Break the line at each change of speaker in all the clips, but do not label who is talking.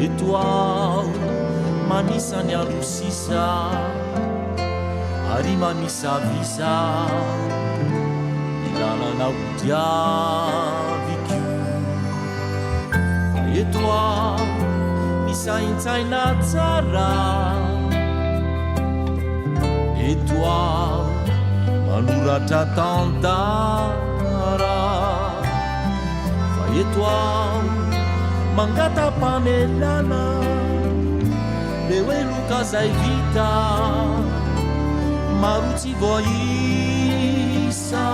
eto aho manisany alosisa ary mamisavisa lalana odiaviko eto aho misaintsaina tsara eto aho manoratra tantara fa eto aho mangatapanelana le hoe loka zay vita marotsy voaisa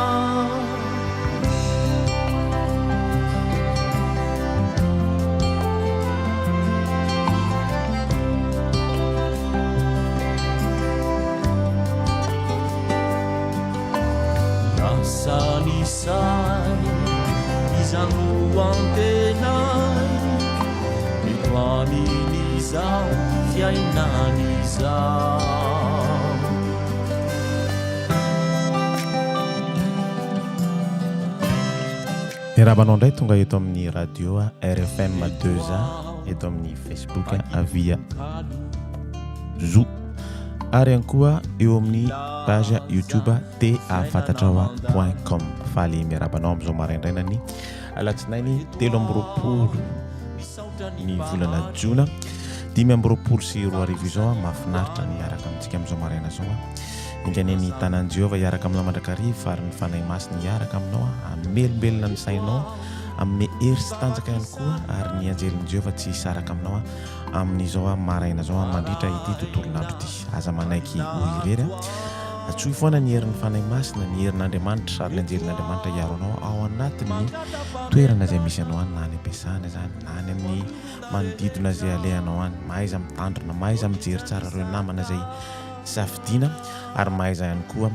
sanisay izano antenay mitoanin'izao fiainan'izao
irabanao ndray tonga eto amin'ny radio RFM 2A eto amin'ny Facebook avia Zoo ary ihany koa eo amin'ny page YouTube afatra.com faly miarabanao amin'izao maraindraina ny alatsinainy 3 ny volana Jona 5 izao mahafinaritra miaraka amintsika amin'izao maraina zao inganeny tanan Jehova iaraka amin'ny mandrakariva ary ny Fanahy Masina iaraka aminao amelombelona ny sainao amin'ny hery sy tanjaka ihany koa ary ny anjelin'i Jehova tsy hisaraka aminao amin'izao maraina zao mandritra ity tontolon'andro ity aza manaiky ho irery atsoy foana ny herin'ny Fanahy Masina ny herin'Andriamanitra ary ny anjelin'Andriamanitra iaro anao ao anatin'ny toerana izay misy anao any na any ampiasana zany na any amin'ny manodidina izay alehanao any mahaiza mitandrina mahaiza mijery tsara ireo namana izay safidiana ary mahaiza ihany koa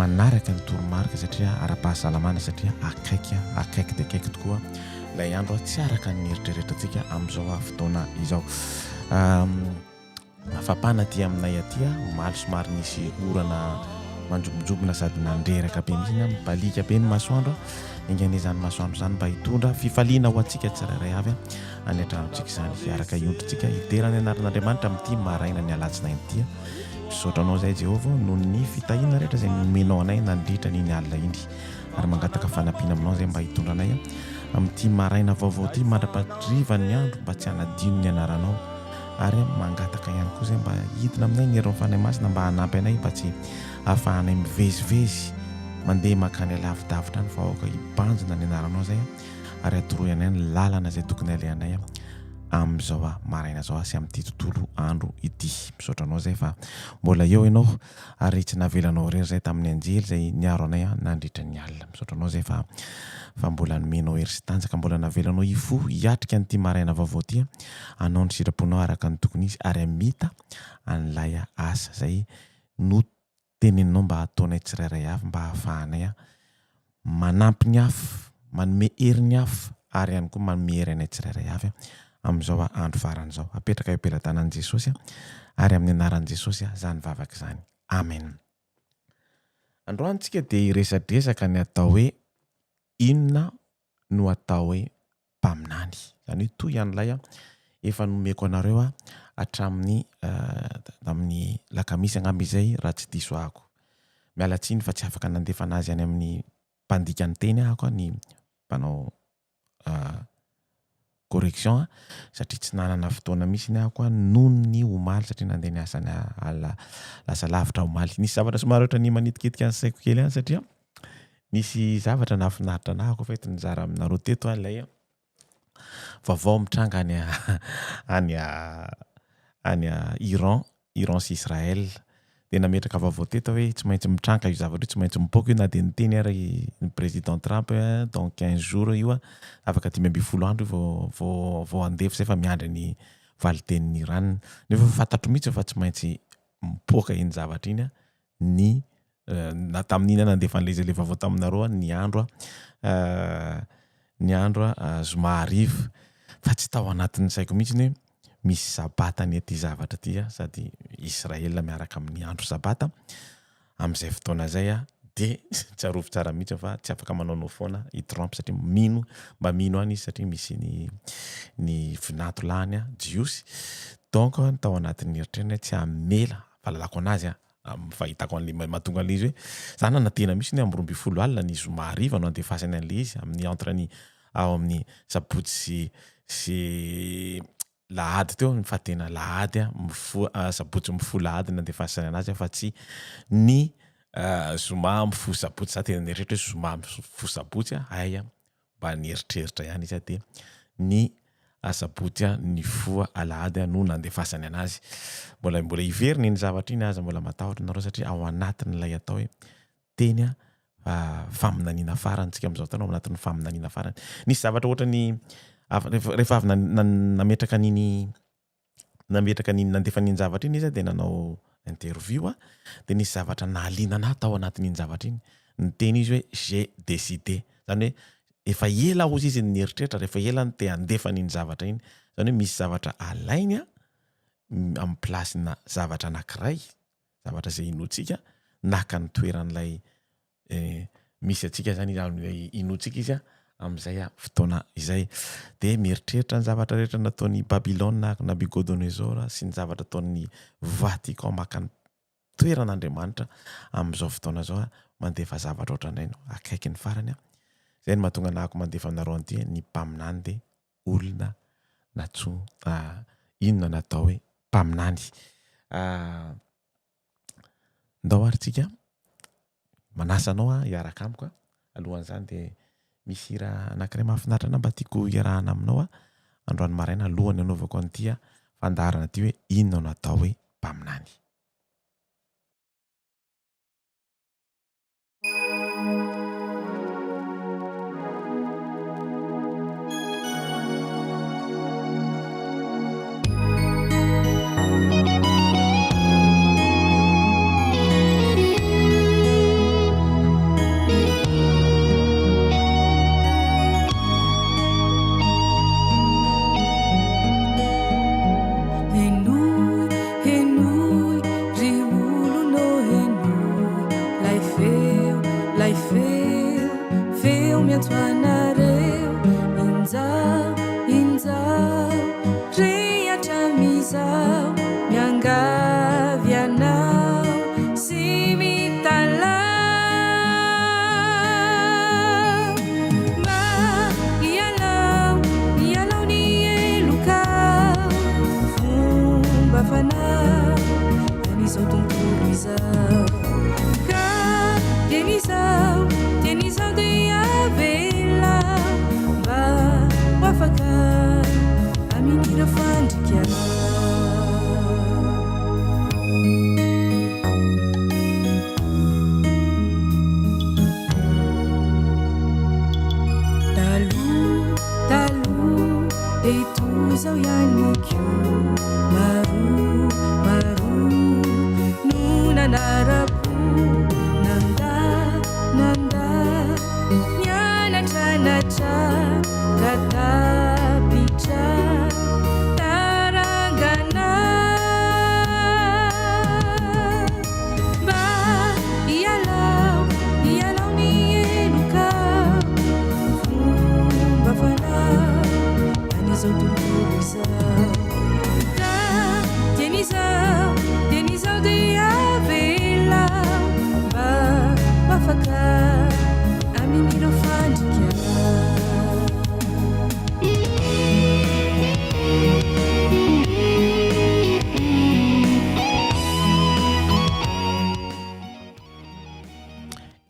manaraka ny toromarika satria ara-pahasalamana satria akaiky dia akaiky tokoa ilay andro tsy araka ny eritreretantsika amin'izao fotoana izao mafapana aty aminay aty omaly somary nisy orana manjobonjobona sady nandreraka be mihitsy mibalika be ny masoandro ingany izany masoandro zany mba hitondra fifaliana ho antsika tsirairay avy any antranontsika izany fiaraka iondritsika hiderany anaran'Andriamanitra amin'ity maraina ny alatsinainy ity misaotra anao zay Jehova noho ny fitahiana rehetra izay nomenao anay nandritra n'iny alina iny ary mangataka fanampiana aminao zay mba hitondra anay amin'ity maraina vaovao ity mandrapatriva ny andro mba tsy hanadino ny anaranao ary mangataka ihany koa zay mba hidina aminay ny herin'ny Fanahy Masina mba hanampy anay mba tsy ahafahanay mivezivezy mandeha makany alavidavitra any fa aoka hibanjina ny anaranao zay ary atoroy anay ny lalana zay tokony alehanay amin'izao maraina zao sy amin'ity tontolo andro ity misaotra anao zay fa mbola eo ianao ary tsy navelanao rery zay tamin'ny anjely zay niaro anay nandritra ny alina misaotra anao zay fa mbola nomenao hery sy tanjaka mbola navelanao ifo hiatrika an'ity maraina vaovao ity anao ny sitraponao araka ny tokony izy ary amita an'ilay asa zay no teneninao mba ataonay tsirairay avy mba hahafahanay manampy ny afo manome hery ny afo ary ihany koa manome hery anay tsirairay avy amin'izao andro faran'izao apetraka eo am-pelantanan'i Jesosy ary amin'ny anaran'i Jesosy zany vavaka izany amen. Androany tsika dia hiresadresaka ny atao hoe inona no atao hoe mpaminany izany hoe toy ian'ilay efa nomeko anareo hatramin'ny amin'ny lakamisy angamba izay raha tsy diso ahako mialatsiny fa tsy afaka nandefana azy any amin'ny mpandikany teny ahako ny mpanao correction satria tsy nanana fotoana misy ny ahako noho ny omaly satria nandeha niasa ny lasa lavitra omaly nisy zavatra somary ohatra ny manitiketika ny saiko kely any satria nisy zavatra nahafinaritra nahako fa eto nizara aminareo teto ilay vaovao mitranga any Iran sy Israël dia nametraka vaovao teto hoe tsy maintsy mitranga io zavatra tsy maintsy mipoaka io na dia niteny ary ny président Trump dans 15 jours io afaka 10 andro vao andefy zay fa miandry ny valitenin'ny Iran nefa fantatro mihitsy fa tsy maintsy mipoaka iny zavatra iny na tamin'iny nandefa an'ilay izy le vaovao taminareo ny andro zoma arivo fa tsy tao anatin'ny saiko mihitsy ny misy sabata ny ety zavatra ty sady Israel miaraka amin'ny andro sabata amin'izay fotoana zay dia tsarovy tsara mihitsy fa tsy afaka manao foana i Trump satria mino any izy satria misy ny vinatolany jiosy donc tao anatin'ny eritreriny tsy amela fahalalako anazy fahitako an'le mahatonga an'le izy hoe zany natena misy ny amby 20 alina ny zoma hariva no andefasany an'le izy amin'ny entre ny ao amin'ny sabotsy sy lahady teo ny fatena lahady sabotsy mifo lahady ny andefasany anazy fa tsy ny zoma mifo sabotsy za tena neritreritra hoe zoma mifo sabotsy aya mba nieritreritra ihany izy de ny asabotsy ny foa alahady no nandefasany anazy mbola iveriny ny zavatra iny aza mbola matahotra nareo satria ao anatin'ilay atao hoe teny faminaniana farany tsika am'izao tany ao anatin'ny faminaniana farany nisy zavatra ohatra ny rehefa avy nametraka niny nandefa niny zavatra iny izy de nanao interview de nisy zavatra nahaliana anahy tao anatin'iny zavatra iny ny teny izy hoe j'ai décidé zany hoe efa ela ozy izy ny eritreritra rehefa ela ny te andefa niny zavatra iny zany hoe misy zavatra alainy amin'ny plasina zavatra anankiray zavatra zay inotsika naka ny toeran'ilay misy atsika zany inotsika izy am'izay fotoana izay de mieritreritra ny zavatra rehetra nataon'ny Babilôna na Nabucodonosor sy ny zavatra ataon'ny Vatican maka ny toeran'Andriamanitra am'izao fotoana zao mandefa zavatra ohatran'izay akaiky ny farany zay ny mahatonga anahako mandefa aminareo anty ny mpaminany de olona inona natao hoe mpaminany ndao ary tsika manasanao hiaraka amiko alohan'izany de misy hira anankiray mahafinaritra na mba tiako iarahana aminao androany maraina alohany anaovako an'ity fandarana ty hoe inona natao hoe mpaminany.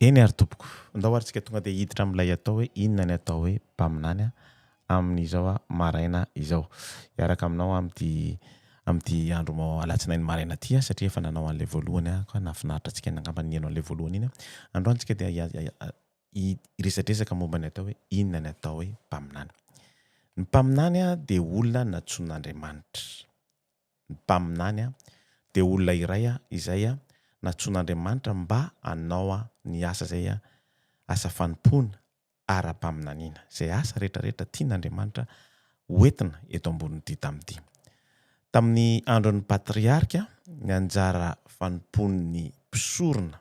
Eny ary tompoko ndao ary tsika tonga de hiditra amin'ilay atao hoe inona ny atao hoe mpaminany amin'izao maraina izao iaraka aminao amty andro alatsinainy maraina ty satria efa nanao an'le voalohany ka nafinaritra tsika nangamba nieno an'le voalohany iny androany tsika de iresadresaka momba ny atao hoe inona ny atao hoe mpaminany. Ny mpaminany de olona natsoin'Andriamanitra. Ny mpaminany de olona iray izay natsoin'Andriamanitra mba anao ny asa zay asa fanompona ara-paminaniana zay asa rehetrarehetra tian'Andriamanitra hoentina eto ambonin'ity tamin'ity. Tamin'ny andron'ny patriarka ny anjara fanompon'ny mpisorona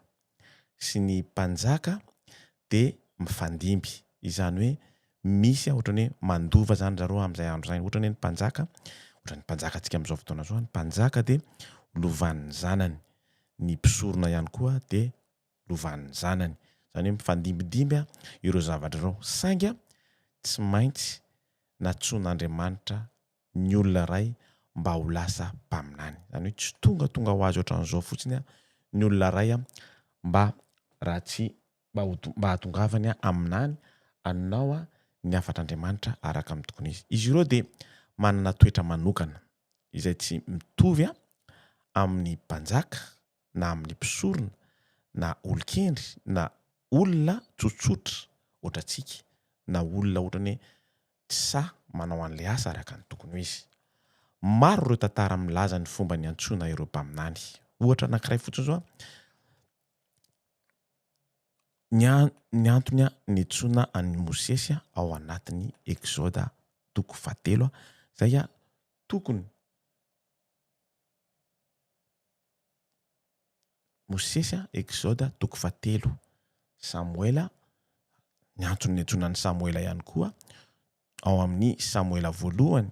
sy ny mpanjaka de mifandimby izany hoe misy ohatrany hoe mandova zany zareo amin'izay andro zany, ohatrany hoe ny mpanjaka, ohatrany mpanjaka antsika amin'izao fotoana zao, ny mpanjaka de lovan'ny zanany, ny mpisorona ihany koa de lovan'ny zanany, zany hoe mifandimbidimbya ireo zavatra ireo, sainga tsy maintsy natsoin'Andriamanitra ny olona ray mba ho lasa mpaminany, zany hoe tsy tonga ho azy ohatran'izao fotsiny ny olona ray mba raha tsy mba hatongavany aminany anao ny afatr'Andriamanitra araka amin'ny tokony izy. Izy ireo de manana toetra manokana izay tsy mitovy amin'ny mpanjaka na amin'ny mpisorona na olon-kendry na olona tsotsotra ohatrantsika na olona ohatrany tsy manao an'le asa araka ny tokony izy. Maro ireo tantara milaza ny fomba ny antsoina ireo mpaminany. Ohatra anankiray fotsiny zao ny antony ny antsoina an'ny Mosesy ao anatin'ny Exoda 7 zay tokony Mosesy Exoda 7 Samuela, ny antony ny antsoina ny Samuela ihany koa ao amin'ny Samuela voalohany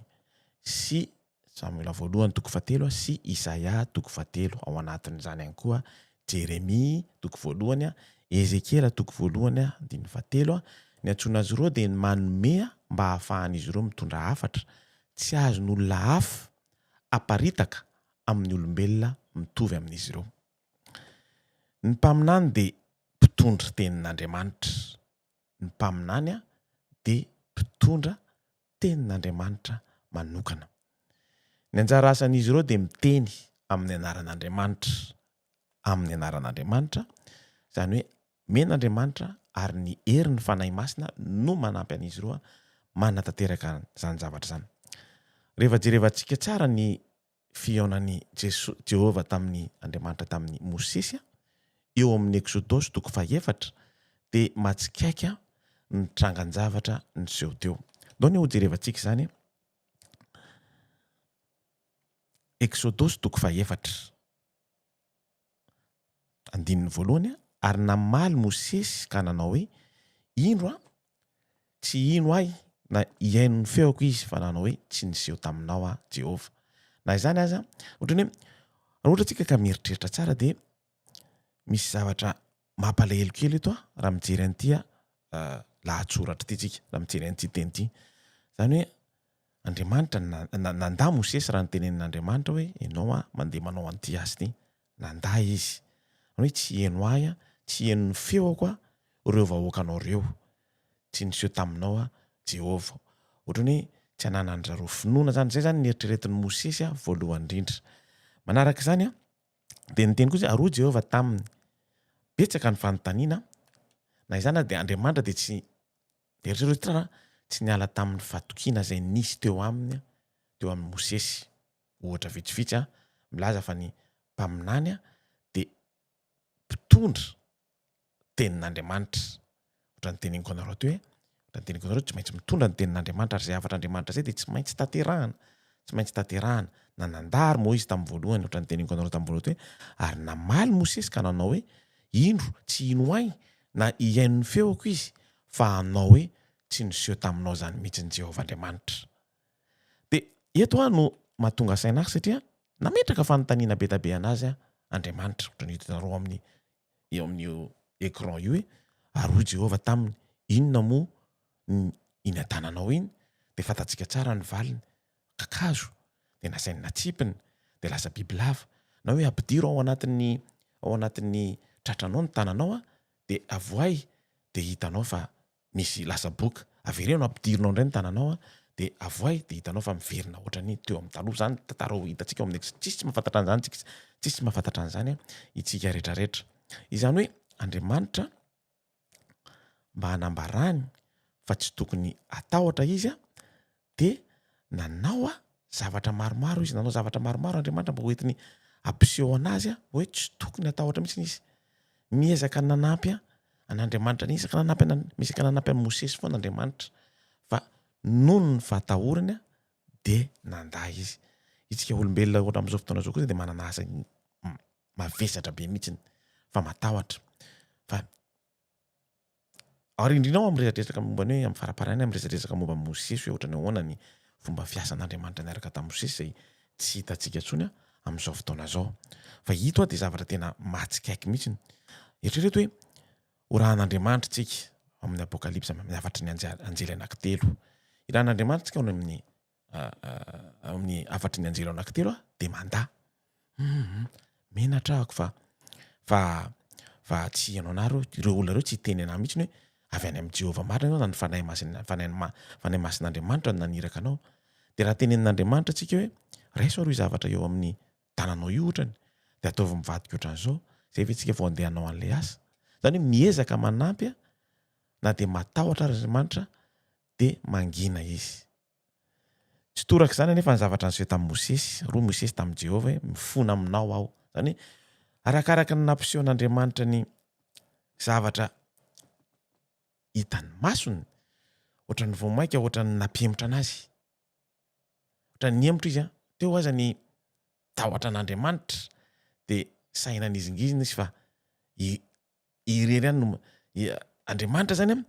sy Samuela voalohany 7 sy Isaia 7 ao anatin'izany ihany koa Jeremia voalohany, Ezekiela voalohany 7 ny antsoina azy ireo de manome mba hahafahan'izy ireo mitondra afatra tsy azon'olona hafa aparitaka amin'ny olombelona mitovy amin'izy ireo. Ny mpaminany de mpitondra tenin'Andriamanitra, ny mpaminany de mpitondra tenin'Andriamanitra manokana. Ny anjara asan'izy ireo de miteny amin'ny anaran'Andriamanitra, amin'ny anaran'Andriamanitra, zany hoe men'Andriamanitra ary ny herin'ny Fanahy Masina no manampy an'izy ireo manatanteraka zany zavatra zany. Rehefa jerevantsika tsara ny fihaonan'ny Jehova tamin'ny Andriamanitra tamin'ny Mosesy eo amin'ny Exodus 4 de matsikaiky ny trangan-javatra niseho teo. Dao ny ho jerevantsika zany Exodus 4 andininy voalohany, ary namaly Mosesy ka nanao hoe indro tsy ino ahy na iaino ny feoko izy fa nanao hoe tsy niseho taminao Jehova. Na izany aza ohatrany hoe raha ohatra tsika ka mieritreritra tsara de misy zavatra mampalahelo kely eto raha mijery an'ity lahatsoratra ity tsika, raha mijery an'ity teny ity. Zany hoe Andriamanitra nandà Mosesy raha nytenenin'Andriamanitra hoe ianao mandeha manao an'ity asa ity, nandà izy hoe tsy heno ahy tsy heno ny feoko ireo vahoakanao ireo, tsy niseho taminao Jehova. Ohatrany hoe tsy hananany zareo finoana zany, zay zany nieritreretin'ny Mosesy voalohany indrindra. Manaraka izany de niteny koa ary Jehova taminy betsaka ny fanontaniana, na izany de Andriamanitra de tsy eritreretina tsy niala tamin'ny fatokiana zay nisy teo amin'ny Mosesy. Ohatra vitsivitsy milaza fa ny mpaminany de mpitondra tenin'Andriamanitra. Ohatra ny teneniko anareo teo tsy maintsy mitondra ny tenin'Andriamanitra ary zay afatr'Andriamanitra zay de tsy maintsy taterahana. Na nandary Moïse tamin'ny voalohany, ohatra ny teneniko anareo tamin'ny voalohany hoe ary namaly Mosesy ka nanao hoe indro tsy ino ahy na iaino ny feoko izy fa anao hoe tsy niseho taminao zany mihitsy ny Jehova Andriamanitra. De eto no mahatonga saina satria nametraka fanontaniana be tabe anazy Andriamanitra, ohatra ny hitanareo eo amin'ny écran io hoe ary Jehova taminy inona mo iny atananao iny, de fatatsika tsara ny valiny kakazo de nasainy natsipiny de lasa bibilava, na hoe ampidiro ao anatin'ny tratranao ny tananao de avoay de hitanao fa misy lasa boka, avereo no ampidirinao indray ny tananao de avoay de hitanao fa miverina ohatrany teo amin'ny taloha. Zany tantara hitantsika amin'ny tsisy mahafantatra an'izany, tsisy mahafantatra an'izany itsika rehetrarehetra. Izany hoe Andriamanitra mba hanambarany fa tsy tokony atahotra izy de nanao zavatra maromaro izy, nanao zavatra maromaro Andriamanitra mba hoentiny ampiseho anazy hoe tsy tokony atahotra mihitsy izy. Miezaka nanampy an'Andriamanitra miezaka nanampy an'i Mosesy foana Andriamanitra fa nono ny fahatahorany de nandà izy. Itsika olombelona ohatra amin'izao fotoana zao kosa de manana asa mavesatra be mihitsy fa matahotra. Fa ary indrindra am'resadresaka mombany hoe am'faraparany am'resadresaka momba Mosesy hoe ohatrany ahoana ny fomba fiasan'Andriamanitra niaraka tamin'ny Mosesy zay tsy hitantsika ntsony am'izao fotoana zao. Fa hito de zavatra tena matsikaiky mihitsy. Eritrereto hoe orahan'Andriamanitra tsika amin'ny apokalipsa amin'ny afatry ny anjely anankitelo. Irahan'Andriamanitra tsika amin'ny afatry ny anjely anankitelo de mandà. Menatrahako fa tsy ianao naro ireo olona reo tsy hiteny anahy mihitsy hoe avy any amin'ny Jehova marina ianao na ny Fanahy Masin'Andriamanitra naniraka anao. De raha tenenin'Andriamanitra tsika hoe raiso aro zavatra eo amin'ny tananao io ohatrany de ataovy mivadika ohatran'izao zay ve tsika vao andeha hanao an'le asa. Zany hoe miezaka manampy na de matahotra Andriamanitra de mangina izy. Tsy toraka zany anefa ny zavatra niseho tamin'ny Mosesy, roa Mosesy tamin'ny Jehova hoe mifona aminao aho. Zany arakaraka ny nampisehoan'Andriamanitra ny zavatra hitany masony, ohatrany voamaika, ohatrany nampiemitra anazy. Ohatrany niemotra izy teo aza ny tahotra an'Andriamanitra de sainany izingizina izy fa irery ihany no Andriamanitra zany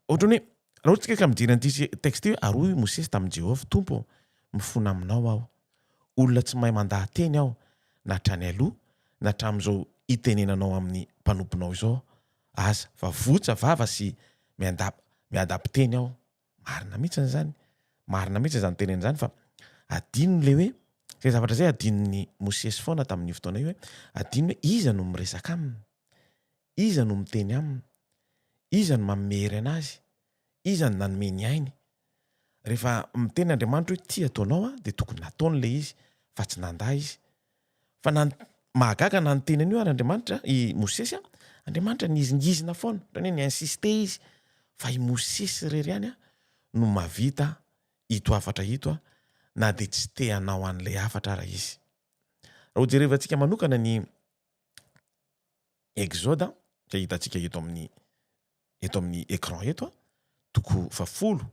ohatrany hoe raha ohatsika ka mijery an'ity texte hoe aroy Mosesy tamin'ny Jehova, Tompo mifona aminao aho, olona tsy mahay mandahateny aho na hatrany aloha na hatramin'izao itenenanao amin'ny mpanomponao izao aza fa votsa vava sy miadapiteny aho. Marina mihitsy zany, marina mihitsy zany teneny zany fa adino le hoe zay zavatra zay adinony Mosesy foana tamin'ny fotoana io hoe adino hoe iza no miresaka aminy, iza no miteny aminy, iza no mamery anazy, iza no nanome ny ainy. Rehefa miteny Andriamanitra hoe ty ataonao de tokony nataony le izy fa tsy nandà izy. Fa mahagaga na ny tenany io ary Andriamanitra i Mosesy Andriamanitra nizingizina foana, ohatrany hoe ny insiste izy fa i Mosesy rery ihany no mavita ito afatra ito na de tsy te hanao an'le afatra raha izy. Raha hojerevantsika manokana ny Exode zay hitantsika eto amin'ny écran eto toko 10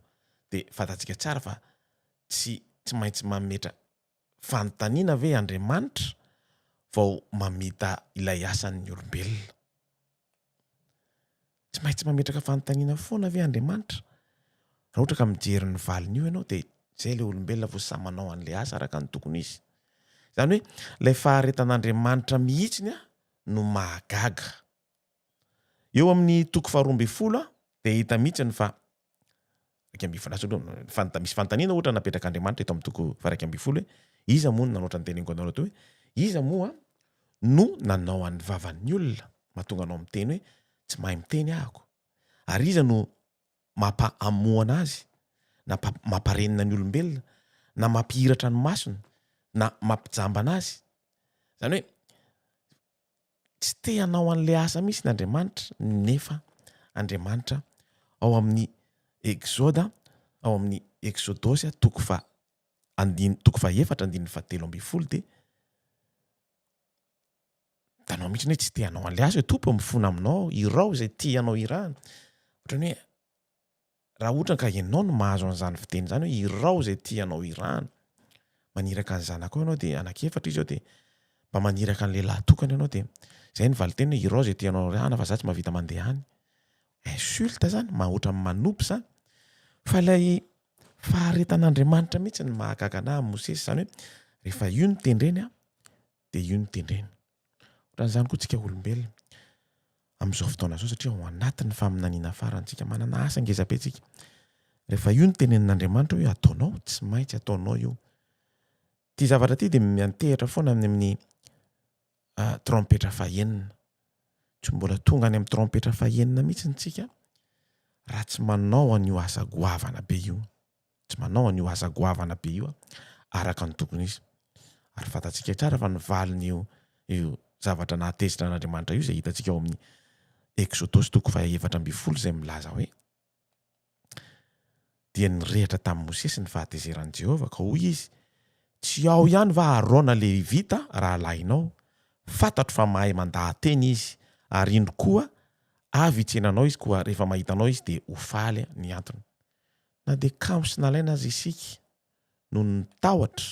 de fantatsika tsara fa tsy maintsy mametra fanontaniana ve Andriamanitra vao mamita ilay asan'ny olombelona. Tsy maintsy mametraka fanontaniana foana ve Andriamanitra raha ohatra ka mijery ny valiny io ianao de zay le olombelona vao samy manao an'le asa araka ny tokony izy. Zany hoe lay faharetan'Andriamanitra mihitsiny no mahagaga. Eo amin'ny toko 12 de hita mihitsiny fa misy fanontaniana ohatra napetraka Andriamanitra eto amin'ny toko 12 hoe iza moa no nanoatra ny teneniko anao rato hoe iza moa no nanao an'ny vavan'ny olona mahatonga anao miteny hoe tsy mahay miteny ahako, ary iza no mampahamoana azy na mamparenina ny olombelona na mampihiratra ny masony na mampijambana azy. Zany hoe tsy te hanao an'le asa misy ny Andriamanitra nefa Andriamanitra ao amin'ny Exode ao amin'ny Exodosy toko 4:7 de tanao mihitsy hoe tsy te hanao an'le asa hoe Tompo mifona aminao irao zay ty anao irahana. Ohatrany hoe raha ohatra ka ianao no mahazo an'izany fiteny zany hoe irao zay ty anao irahana, maniraka ny zanako ianao de anankiefatra izy ao de mba maniraka ny lehilahy tokana ianao de zay ny valiteny hoe irao zay ty anao irahana fa za tsy mahavita mandeha any. Insulte zany mahoatra manopy zany. Fa lay faharetan'Andriamanitra mihitsy ny mahagaga anahy Mosesy zany hoe rehefa io ny tendreny de io ny tendreny. Ohatran'izany koa tsika olombelona amin'izao fotoana zao satria ao anatin'ny faminaniana farantsika manana asa ngezabe tsika. Rehefa io ny tenenin'Andriamanitra hoe ataonao tsy maintsy ataonao io. Ty zavatra ty de miantehatra foana amin'ny trompetra fahenina. Tsy mbola tonga any amin'ny trompetra fahenina mihitsy tsika raha tsy manao an'io asa goavana be io. Tsy manao an'io asa goavana be io araka ny tokony izy. Ary fantatsika tsara fa nivaliny io zavatra nahatezitra n'Andriamanitra io zay hitantsika ao amin'ny Exodosy toko 4:7 zay milaza hoe dia nirehatra tamin'ny Mosesy ny fahatezeran'i Jehova ka hoy izy tsy ao ihany va Arona Levita raha lahinao, fantatro fa mahay mandahateny izy ary indro koa avy hitsenanao izy koa rehefa mahitanao izy de ho faly ny antony. Na de kamo sy nalaina azy isika no nitahotra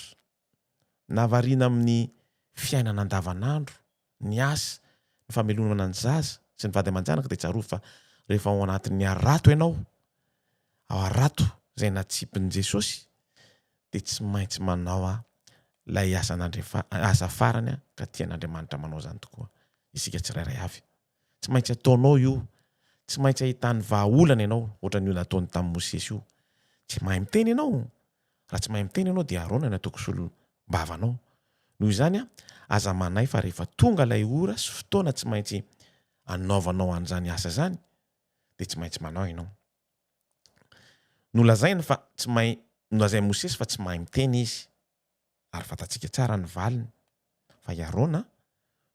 nahavariana amin'ny fiainana andavanandro, ny asa, ny famelomana ny zaza sy ny vady aman-janaka de tsarovy fa rehefa ao anatin'ny arato ianao ao arato zay natsipin' Jesosy de tsy maintsy manao lay asa farany ka tian'Andriamanitra manao zany tokoa. Isika tsirairay avy tsy maintsy ataonao io, tsy maintsy ahitany vahaolana ianao ohatran'io nataony tamin'ny Mosesy io. Tsy mahay miteny ianao, raha tsy mahay miteny ianao dia Arona ny ataoko solom-bavanao. Noho izany aza manay fa rehefa tonga lay ora sy fotoana tsy maintsy anaovanao an'izany asa zany de tsy maintsy manao ianao. Nolazainy fa tsy mahay, nolazainy Mosesy fa tsy mahay miteny izy. Ary fatatsika tsara ny valiny fa i Arona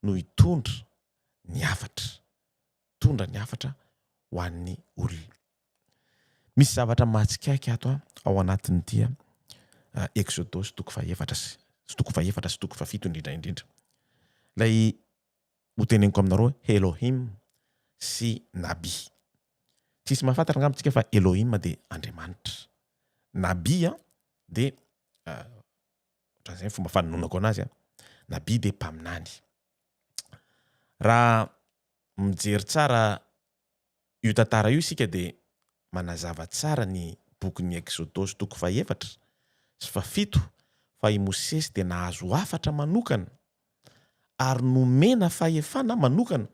no hitondra ny afatra, tondra ny afatra ho an'ny olona. Misy zavatra mahatsikaiky ato ao anatin'ity Exodosy toko faefatra sy toko 7 indrindra. Lay ho teneniko aminareo Elohim sy Nabi. Tsisy mahafantatra ngamitsika fa Elohim de Andriamanitra. Nabi de ohatran'izay fomba fanononako anazy Nabi de Mpaminany. Raha mijery tsara io tantara io isika de manazava tsara ny bokin'ny Exodosy toko 7 sy 7 fa i Mosesy de nahazo afatra manokana ary nomena fahefana manokana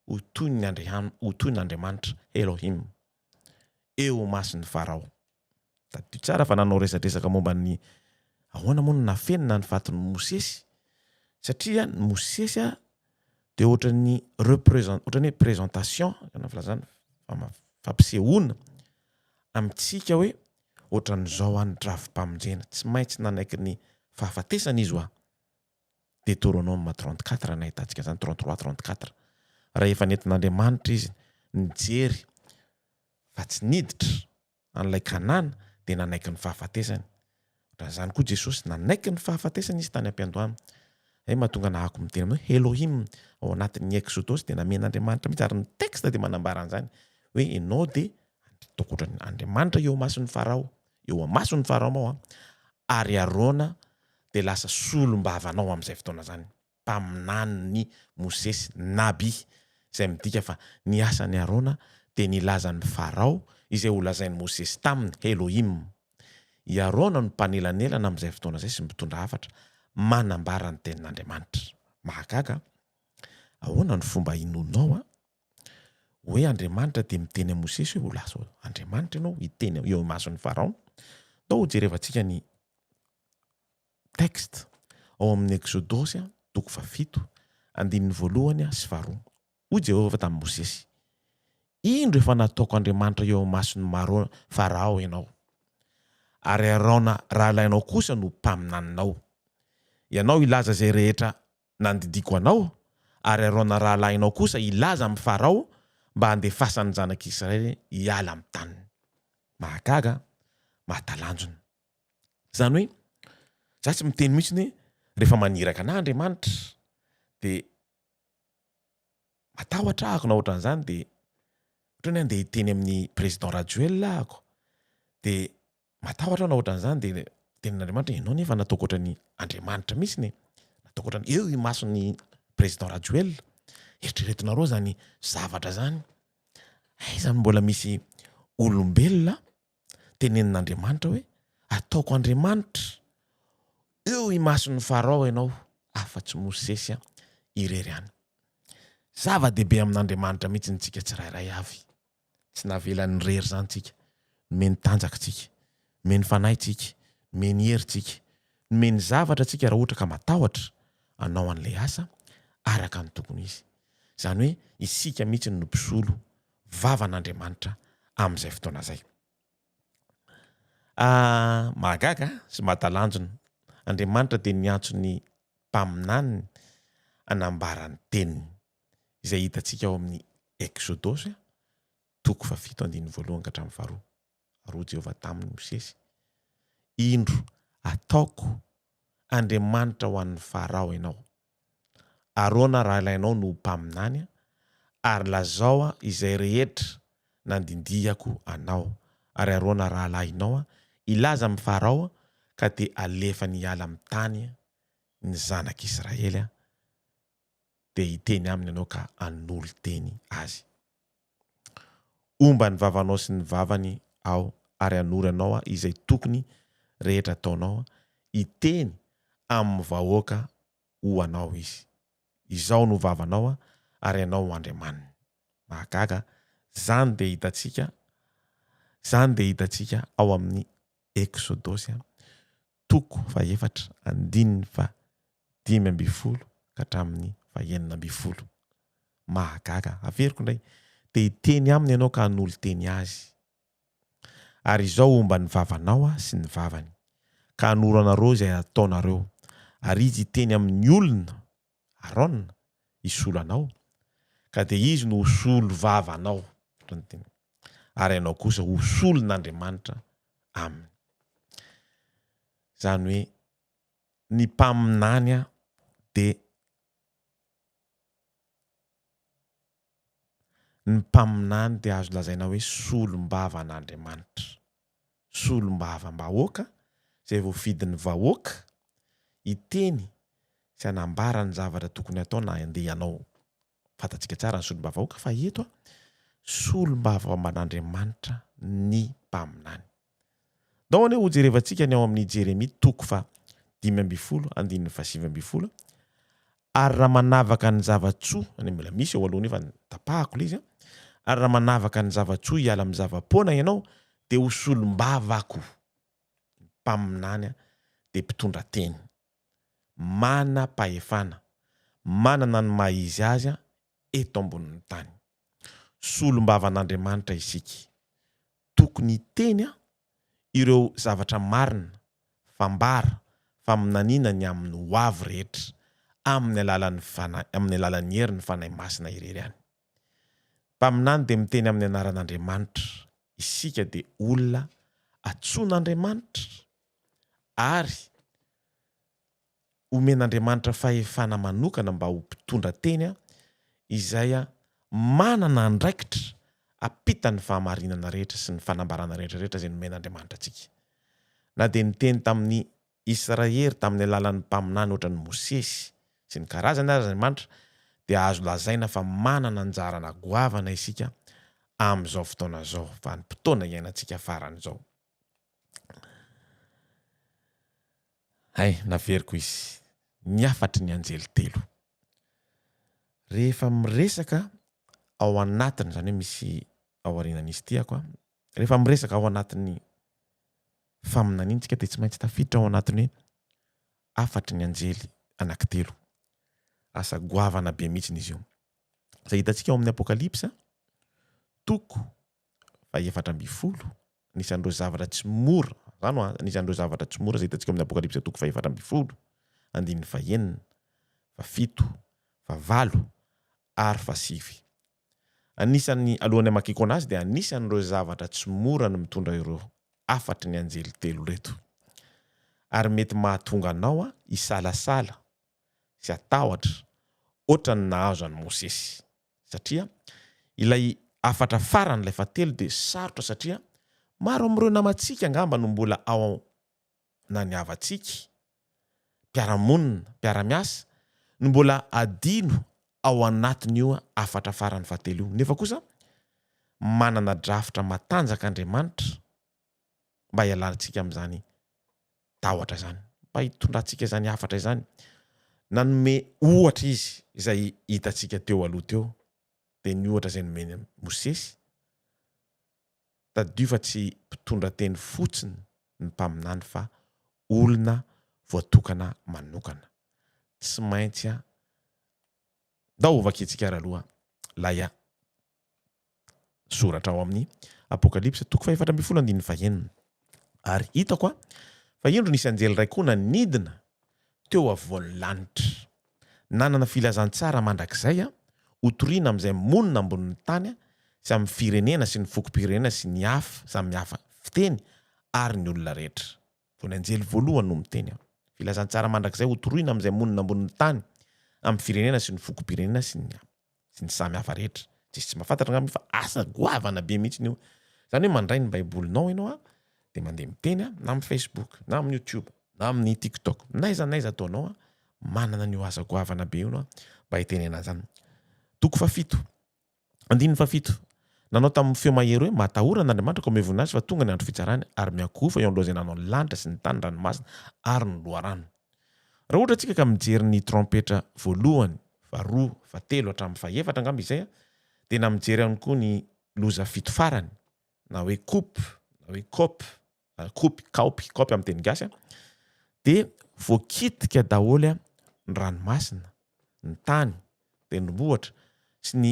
ho toy n'Andriamanitra Elohim eo masin'ny Farao. Tadio tsara fa nanao resadresaka momba ny ahoana moa nafenina ny fatin'ny Mosesy satria ny Mosesy de ohatran'ny présentation kana filazana fampisehoana amitsika hoe ohatran'izao ny drafimpamonjena tsy maintsy nanaiky ny fahafatesana izy Deutéronome 34 nahitantsika zany 33-34. Raha efa nentin'Andriamanitra izy nijery fa tsy niditra an'ilay Kanana de nanaiky ny fahafatesany. Raha zany koa Jesosy nanaiky ny fahafatesany izy tany am-piandohana. Mahatonga nahako miteny hoe Elohim ao anatin'ny Exodosy de namen'Andriamanitra mihitsy ary ny texte de manambara an'izany hoe ianao de tokotran'Andriamanitra eo mason'ny Farao, eo amason'ny Farao mao ary Arona de lasa solom-bavanao amin'izay fotoana zany. Mpaminany ny Mosesy Nabi izay midika fa ny asan'ny Arona de nilazan'ny Farao izay ho lazain'ny Mosesy taminy Elohim. I Arona no mpanelanelana amin'izay fotoana zay sy mitondra afatra manambara ny tenin'Andriamanitra. Mahagaga ahoana ny fomba inonao hoe Andriamanitra de miteny amin'ny Mosesy hoe ho lasa Andriamanitra ianao hiteny eo mason'ny Farao. Tao jerevantsika ny texte ao amin'ny Exodosy toko 7 andininy 1 sy 2. Hoy Jehovah tamin'ny Mosesy: indro efa nataoko Andriamanitra eo mason'ny Farao ianao, ary Arona rahalainao kosa no mpaminaninao. Ianao ilaza zay rehetra nandidiko anao, ary Arona rahalainao kosa ilaza amin'ny Farao mba handefasany zanak'Israely hiala amin'ny taniny. Mahagaga, mahatalanjona. Zany hoe za tsy miteny mihitsy hoe rehefa maniraka ana Andriamanitra de matahotra ahako na ohatran'izany de ohatrany andeha hiteny amin'ny président Rajoel ahako de matahotra na ohatran'izany de tenin'Andriamanitra ianao nefa nataoko ohatran'ny Andriamanitra mihitsy ne, nataoko ohatran'ny eo i mason'ny président Rajoel. Eritreretinareo zany zavatra zany. Zany mbola misy olombelona tenenin'Andriamanitra hoe ataoko Andriamanitra eo i mason'ny Farao ianao afa-tsy Mosesy irery any. Zava-dehibe amin'Andriamanitra mihitsy ntsika tsirairay avy. Tsy navelan'ny rery zany tsika. Nomeny tanjaka tsika, nomeny fanahy tsika, nomeny hery tsika, nomeny zavatra tsika raha ohatra ka matahotra anao an'ilay asa araka ny tokony izy. Zany hoe isika mihitsy no mpisolo vavan'Andriamanitra amin'izay fotoana zay. Mahagaga sy mahatalanjona. Andriamanitra de niantso ny mpaminany anambarany teniny izay hitantsika ao amin'ny Exodosy toko 7 andininy 1 ka hatramin'ny 2. Ary Jehovah tamin'ny Mosesy: indro ataoko Andriamanitra ho an'ny Farao ianao, Arona rahalainao no mpaminany ary lazao izay rehetra nandindihako anao, ary Arona rahalainao ilaza amin'ny Farao ka te alefany hiala amin'ny tany ny zanak'Israely de hiteny aminy ianao ka anolo teny azy. omba ny vavanao sy ny vavany ao ary anoranao izay tokony rehetra ataonao hiteny amin'ny vahoaka ho anao izy. Izao no vavanao ary anao Andriamanitra. Mahagaga zany dia hitantsika ao amin'ny Exodosy 3:4-5 ka hatramin'ny 9. Mahagaga averiko ndray dia hiteny aminy ianao ka hanolo teny azy. Ary izao omba ny vavanao sy ny vavany ka hanoranareo izay ataonareo, ary izy hiteny amin'ny olona Aron isolo anao, ka dia izy no hosolo vavanao, ary ianao kosa hosolon'Andriamanitra aminy. Zany hoe ny mpaminany dia azo lazaina hoe solom-bavan'Andriamanitra. Solom-bavam-bahoaka izay voafidin'ny vahoaka hiteny sy hanambara ny zavatra tokony atao na andeha ianao. Fantatsika tsara ny solom-bavahoaka fa eto solom-bavan'Andriamanitra ny mpaminany. Daony ho jerevantsika ny ao amin'ny Jeremia 5:7. Ary raha manavaka ny zavatsoa, any mbola misy eo alohany efa tapahako izy, ary raha manavaka ny zavatsoa hiala amin'ny zavapoana ianao dia ho solom-bavako. Mpaminany dia mpitondra teny, manam-pahefana, manana ny maha izy azy eto ambonin'ny tany. Solom-bavan'Andriamanitra isika, tokony hiteny ireo zavatra marina, fambara, faminaniana ny amin'ny hoavy rehetra amin'ny alalan'ny herin'ny Fanahy Masina irery any. Mpaminany dia miteny amin'ny anaran'Andriamanitra. Isika dia olona antsoin'Andriamanitra ary homen'Andriamanitra fahefana manokana mba ho mpitondra teny izay manana andraikitra apita ny fahamarinana rehetra sy ny fanambarana rehetra izay nomen'Andriamanitra antsika. Na dia niteny tamin'ny Israely tamin'ny alalan'ny mpaminany ohatran'ny Mosesy sy ny karazany Andriamanitra, dia azo lazaina fa manana anjarana goavana isika amin'izao fotoana izao, fa ny fotoana iainantsika faran'izao. Naveriko izy ny afatry ny anjely 3. Rehefa miresaka ao anatiny, zany hoe misy ao aorianan'izy tiako, rehefa miresaka ao anatin'ny faminaniantsika dia tsy maintsy tafiditra ao anatiny hoe afatry ny anjely anankitelo. Asa goavana be mihitsy izy io. Izay hitantsika ao amin'ny Apokalipsa 2:4, anisan'ireo zavatra tsy mora. Zany anisan'ireo zavatra tsy mora izay hitantsika amin'ny Apokalipsa 2:4, 5, 7, 8 ary 9. Anisan'ny alohan'ny amakiko anazy dia anisan'ireo zavatra tsy mora no mitondra ireo afatry ny anjely 3 reto. Ary mety mahatonga anao isalasala sy atahotra ohatra ny nahazo an'i Mosesy. Satria ilay afatra farany ilay 7 dia sarotra, satria maro amin'ireo namantsika angamba no mbola ao naniavantsika, mpiaramonina, mpiaramiasa, no mbola adino ao anatin'io afatra farany 7 io. Nefa kosa manana drafitra matanjaka Andriamanitra mba hialantsika amin'izany tahotra zany, mba hitondrantsika izany afatra izany. Nanome ohatra izy izay hitantsika teo aloha teo, dia ny ohatra izay nomeny Mosesy tadio fa tsy mpitondra teny fotsiny ny mpaminany fa olona voatokana manokana. Tsy maintsy ndao vakiantsika araloha lay soratra ao amin'ny Apokalipsa 2:4-5. Ary hitako fa indro nisy anjely iray koa nanidina teo avovoan'ny lanitra, nanana filazantsara mandrakizay hotoriana amin'izay monina ambonin'ny tany sy amin'ny firenena sy ny fokom-pirenena sy ny hafa samihafa fiteny ary ny olona rehetra. Vao ny anjely voalohany no miteny filazantsara mandrakizay hotoriana amin'izay monina ambonin'ny tany amin'ny firenena sy ny fokom-pirenena sy ny samihafa rehetra. Tsy mahafantatra ngamba fa asa goavana be mihitsy io. Zany hoe mandray ny baibolinao ianao dia mandeha miteny na amin'ny Facebook na amin'ny YouTube na amin'ny TikTok, naiza ataonao manana ny asa goavana be io mba hitenena zany. 7. nanao tamin'ny feo mahery hoe matahoran'Andriamanitra ka omevona azy fa tonga ny andro fitsarany ary miakofa eo an'loha zay nanao ny lanitra sy ny tany ranomasina ary ny loharano. Raha ohatra antsika ka mijery ny trompetra voalohany, faharoa, fahatelo hatramin'ny fahaefatra angamba izay dia na mijery ihany koa ny loza fito farany na hoe coupe na hoe kaopy amin'ny teny gasy dia voakitika daholo ny ranomasina, ny tany, tendrombohitra sy ny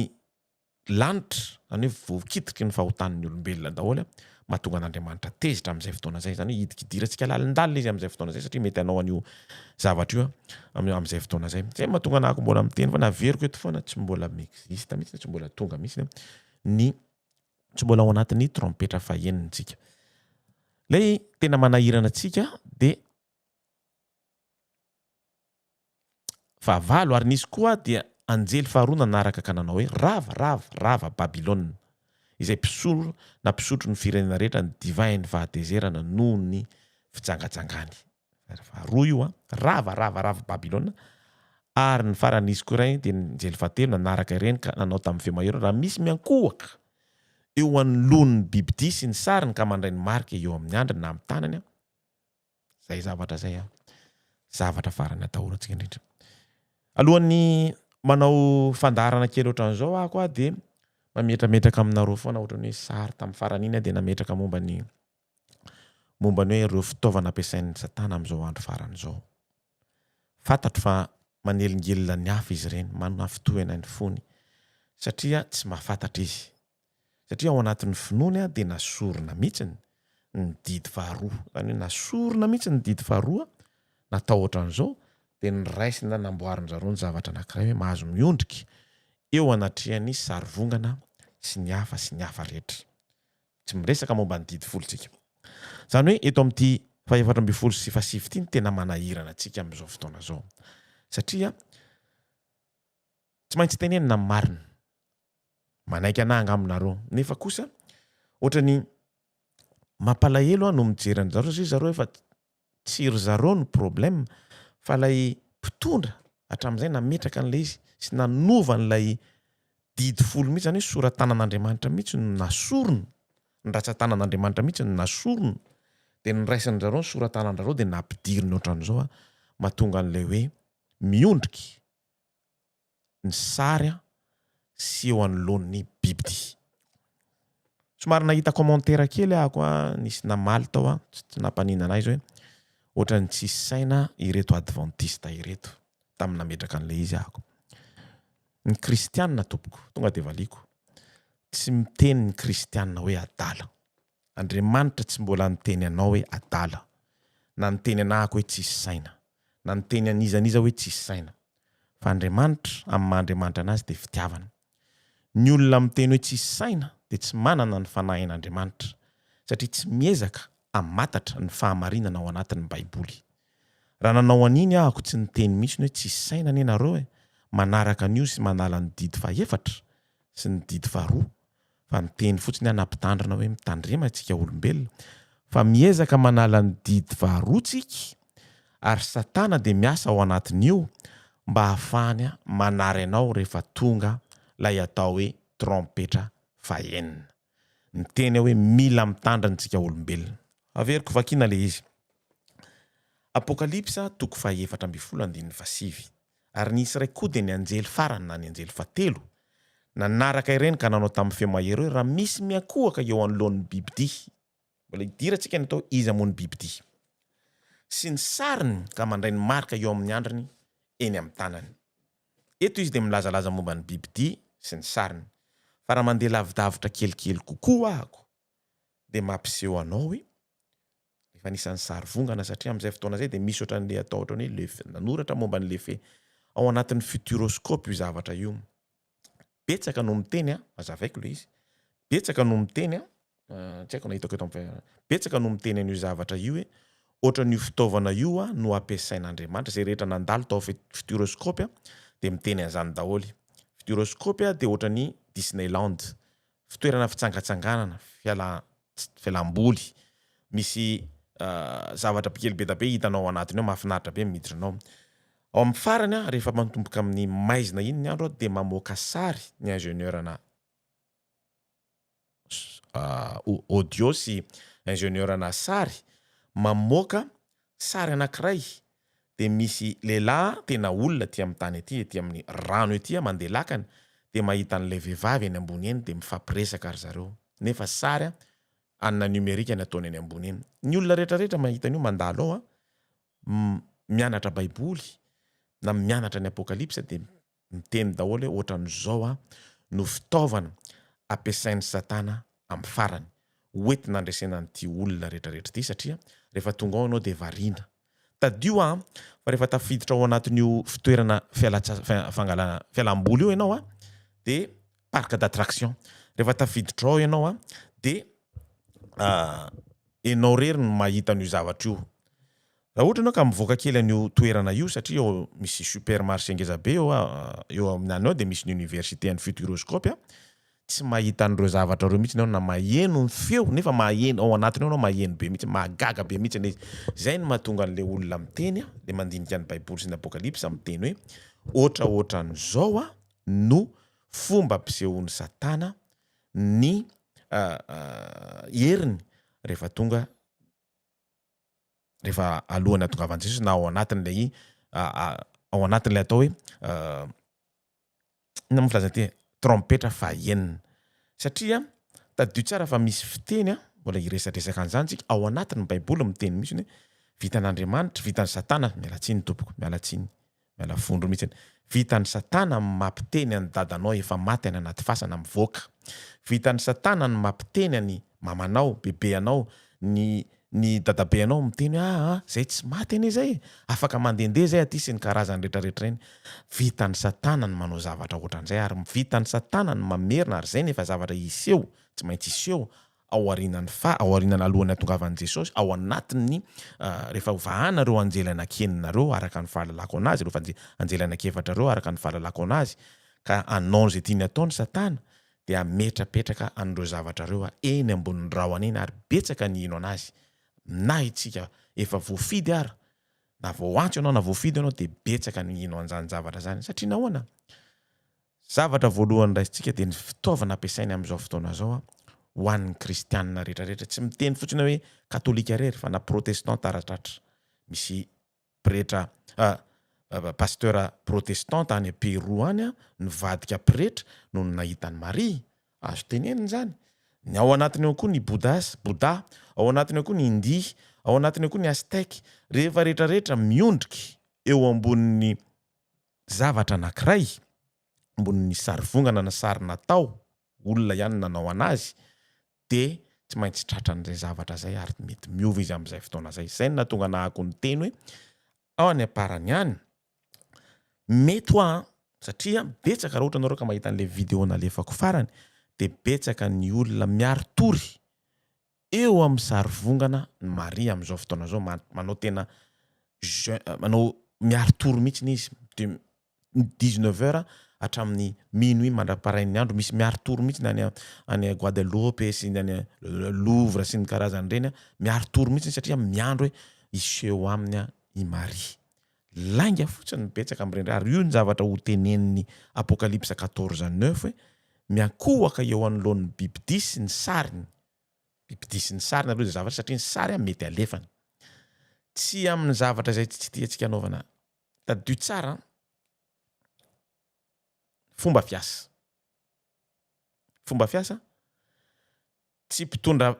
lanitra, zany hoe voakitiky ny fahotan'ny olombelona daholo mahatonga an'Andriamanitra tezitra amin'izay fotoana zay, zany hoe hidikidirantsika lalindalina izy amin'izay fotoana zay satria mety hanao an'io zavatra io amin'izay fotoana zay. Zay mahatonga anako mbola miteny fa naveriko eto foana tsy mbola existe mihitsy, tsy mbola tonga mihitsy tsy mbola ao anatin'ny trompetra fahaenintsika. Lay tena manahirana antsika dia fahavalo ary nisy koa dia anjely faharoa nanaraka ka nanao hoe rava Babilôna izay mpisotro ny firenena rehetra ny divay ny fahatezerana noho ny fijangajangany. Faharoa io rava Babilôna ary ny farany nisy koa ray dia ny anjely fahatelo nanaraka ireny ka nanao tamin'ny feo mahery raha misy miankohaka eo anoloan'ny bibidia sy ny sariny ka mandray ny marika eo amin'ny andriny na amin'ny tanany zay zavatra zay zavatra farany atahorantsika indrindra. Alohan'ny manao fandarana kely ohatran'izao ako dia mametrametraka aminareo foana ohatran'ny hoe sary tamin'ny farany iny dia nametraka mombany hoe ireo fitaovana ampiasain'ny satana amin'izao andro farany izao. Fantatro fa manelingelina ny hafa izy ireny, manafitohana ny fony satria tsy mahafantatra izy. Satria ao anatin'ny finoany dia nasorona mihitsy ny didy faharoa, zany hoe nasorona mihitsy ny didy faharoa natao ohatran'izao dia nyraisina namboarin zareo ny zavatra anankiray hoe mahazo miondrika eo anatrihan'ny sarivongana sy ny hafa rehetra. Tsy miresaka momba ny didy folontsika. Zany hoe eto amin'ity fahaefatra ambin'ny folo sy fahasivy ity tena manahirana antsika amin'izao fotoana izao. Satria tsy maintsy tenenina marina. Manaiky ananga aminareo. Nefa kosa ohatrany mampalahelo no mijery an'zareo satria zareo efa tsy ry zareo ny problème fa lay mpitondra hatramin'izay nametraka an'ilay izy sy nanova n'ilay didy folo mihitsy, zany hoe soratanan'Andriamanitra mihitsy no nasorony, ny ratsan-tanan'Andriamanitra mihitsy no nasorony dia nyraisan'ny zareo ny soratanan'zareo dia nampidiriny ohatran'izao mahatonga an'ilay hoe miondriky ny sary sy eo anoloan'ny bibidia. Somary nahita commentaire kely ako nisy namaly tao tsy nampanina anazy hoe ohatrany tsisy saina ireto adventista ireto tamin'ny nametraka an'ilay izy ako. Ny kristianina tompoko tonga dia valiko tsy miteny ny kristianina hoe adala. Andriamanitra tsy mbola niteny anao hoe adala, na niteny anahako hoe tsisy saina, na niteny anizaniza hoe tsisy saina, fa Andriamanitra amin'ny maha-Andriamanitra anazy dia fitiavana. Ny olona miteny hoe tsisy saina dia tsy manana ny fanahin'Andriamanitra satria tsy miezaka ammatatra ny fahamarinana ao anatin'ny Baiboly. Raha nanao an'iny ahako tsy niteny mihitsy hoe tsisy saina ny nareo manaraka an'io sy manala ny didy fahaefatra sy ny didy faharoa, fa niteny fotsiny anampitandrina hoe mitandrema antsika olombelona, fa miezaka manala ny didy faharoa tsika ary satana dia miasa ao anatin'io mba hahafahany manary anao rehefa tonga lay atao hoe trompetra fahaenina. Niteny hoe mila mitandrina antsika olombelona. Averiko vakiana le izy. Apokalipsa toko fahaefatra ambin'ny folo andininy fahasivy. Ary nisy iray koa dia ny anjely farany na ny anjely fahatelo nanaraka ireny ka nanao tamin'ny feo mahery hoe raha misy miankohaka eo anoloan'ny bibidia, mbola hidirantsika ny atao izy hamoan'ny bibidia, sy ny sariny ka mandray ny marika eo amin'ny andriny eny amin'ny tanany. Eto izy dia milazalaza momba ny bibidia sy ny sariny. Fa raha mandeha lavidavitra kelikely kokoa ahako dia mampiseho anao hoe efa nisan'ny sarivongana satria amin'izay fotoana izay dia misy ohatran'ilay atao ohatran'ny hoe nanoratra momba ny lefe ao anatin'ny futuroscope io zavatra io. Betsaka no miteny mazavaiko le izy. Betsaka no miteny tsy haiko nahitako eto betsaka no miteny an'io zavatra io hoe ohatran'io fitaovana io no ampiasain'Andriamanitra zay rehetra nandalo tao futuroscope dia miteny an'izany daholo. Futuroscope dia ohatran'ny Disneyland, fitoerana fitsangatsanganana, fialamboly, misy zavatra kely be da be hitanao anatiny ao, mahafinaritra be miditra anao. Ao amin'ny farany rehefa manomboka amin'ny maizina iny ny andro dia mamoaka sary ny ingénieur audio sy ingénieur na sary mamoaka sary anankiray de misy lehilahy tena olona ty amin'ny tany ety ety amin'ny rano ety mandeha lakana de mahita an'ilay vehivavy eny ambony eny de mifampiresaka ry zareo nefa sary anina numerika ny ataony eny ambony eny ny olona rehetrarehetra mahita an'io mandalo ao mianatra baiboly na mianatra ny apokalipsa de miteny daholo hoe ohatran'izao no fitaovana ampiasain'ny satana amin'ny farany hoentina andresena an'ity olona rehetrarehetra ity satria rehefa tonga ao anao de variana tadio fa rehefa tafiditra ao anatin'io fitoerana fialam-boly io ianao de parc d'attraction rehefa tafiditra ao ianao de enao rery no mahita an'io zavatra io raha ohatra ianao ka mivoaka kely an'io toerana io satria misy supermarché ngeza be eo amin'any ao de misy ny université ny futuroscope tsy mahita an'ireo zavatra reo mihitsy na maheno ny feo nefa maheno ao anatiny ao maheno be mihitsy mahagaga be mihitsy zay no mahatonga an'le olona miteny le mandinika ny baiboly sy ny apokalipsa miteny hoe ohatran'izao no fomba ampisehon'ny satana ny herin'ny rehefa alohany atongavan'i Jesosy na ao anatin'ilay atao hoe na mifilaza ty trompetra fahenina satria tadio tsara fa misy fiteny mbola iresadresaka an'izany tsika ao anatin'ny baiboly miteny mihitsy hoe vitan'Andriamanitra vitan'ny satana mialatsiny tompoko miala fondro mihitsy vitan'ny satana mampiteny any dadanao efa maty any anaty fasana mivoaka vitan'ny satana ny mampiteny any mamanao bebeanao ny dadabe anao miteny zay tsy maty ane zay afaka mandendeha zay aty sy ny karazany rehetrarehetra eny vitan'ny satana ny manao zavatra ohatran'izay ary vitan'ny satana ny mamerina ary zay nefa zavatra iseho tsy maintsy iseho ao aorian'ny alohany atongavan'i Jesosy ao anatin'ny rehefa hovahana anjely anakeninareo araka ny fahalalako anazy rehefa anjely anakefatra reo araka ny fahalalako anazy ka anao zay tiany ataony satana de ametrapetraka an'ireo zavatra reo eny ambonin'ny rahony eny ary betsaka ny ino anazy na itsika efa voafidy ary na voantso ianao na voafidy ianao de betsaka ny ino an'izany zavatra zany satria nahoana zavatra voalohany raisitsika de ny fitaovana ampiasainy amin'izao fotoana zao ho an'ny kristianina rehetrarehetra tsy miteny fotsiny hoe katolika rery fa na protestant taratratra misy pretra pasteur protestant any Peroa any nivadika pretra no nahitany Maria azo teneniny zany ny ao anatiny ao koa ny Bouddha ao anatiny ao koa ny Hindi ao anatiny ao koa ny Aztèque rehefa rehetrarehetra miondriky eo ambonin'ny zavatra anankiray ambonin'ny sarivongana na sarina atao olona ihany nanao anazy de tsy maintsy tratran'izay zavatra zay ary mety miova izy amin'izay fotoana zay no nahatonga nahako ny teny hoe ao any aparany ihany mety satria betsaka raha ohatra anareo ka mahita an'le vidéo nalefako farany de betsaka ny olona miaritory eo amin'ny sarivongana ny Maria amin'izao fotoana zao manao tena manao miaritory mihitsy izy de 19h hatramin'ny minuit mandra-parain'ny andro misy miaritory mihitsy any Guadeloupe sy any Louvre sy ny karazany reny miaritory mihitsy satria miandro hoe iseho aminy i Maria lainga fotsiny betsaka amin'ireny ary io ny zavatra ho teneniny apokalipsa 14:9 hoe miankohaka eo anoloan'ny biby 10 ny sariny aloha de zavatra satria ny sary mety alefany tsy amin'ny zavatra zay tsy tiantsika anaovana tadio tsara fomba fiasa tsy mpitondra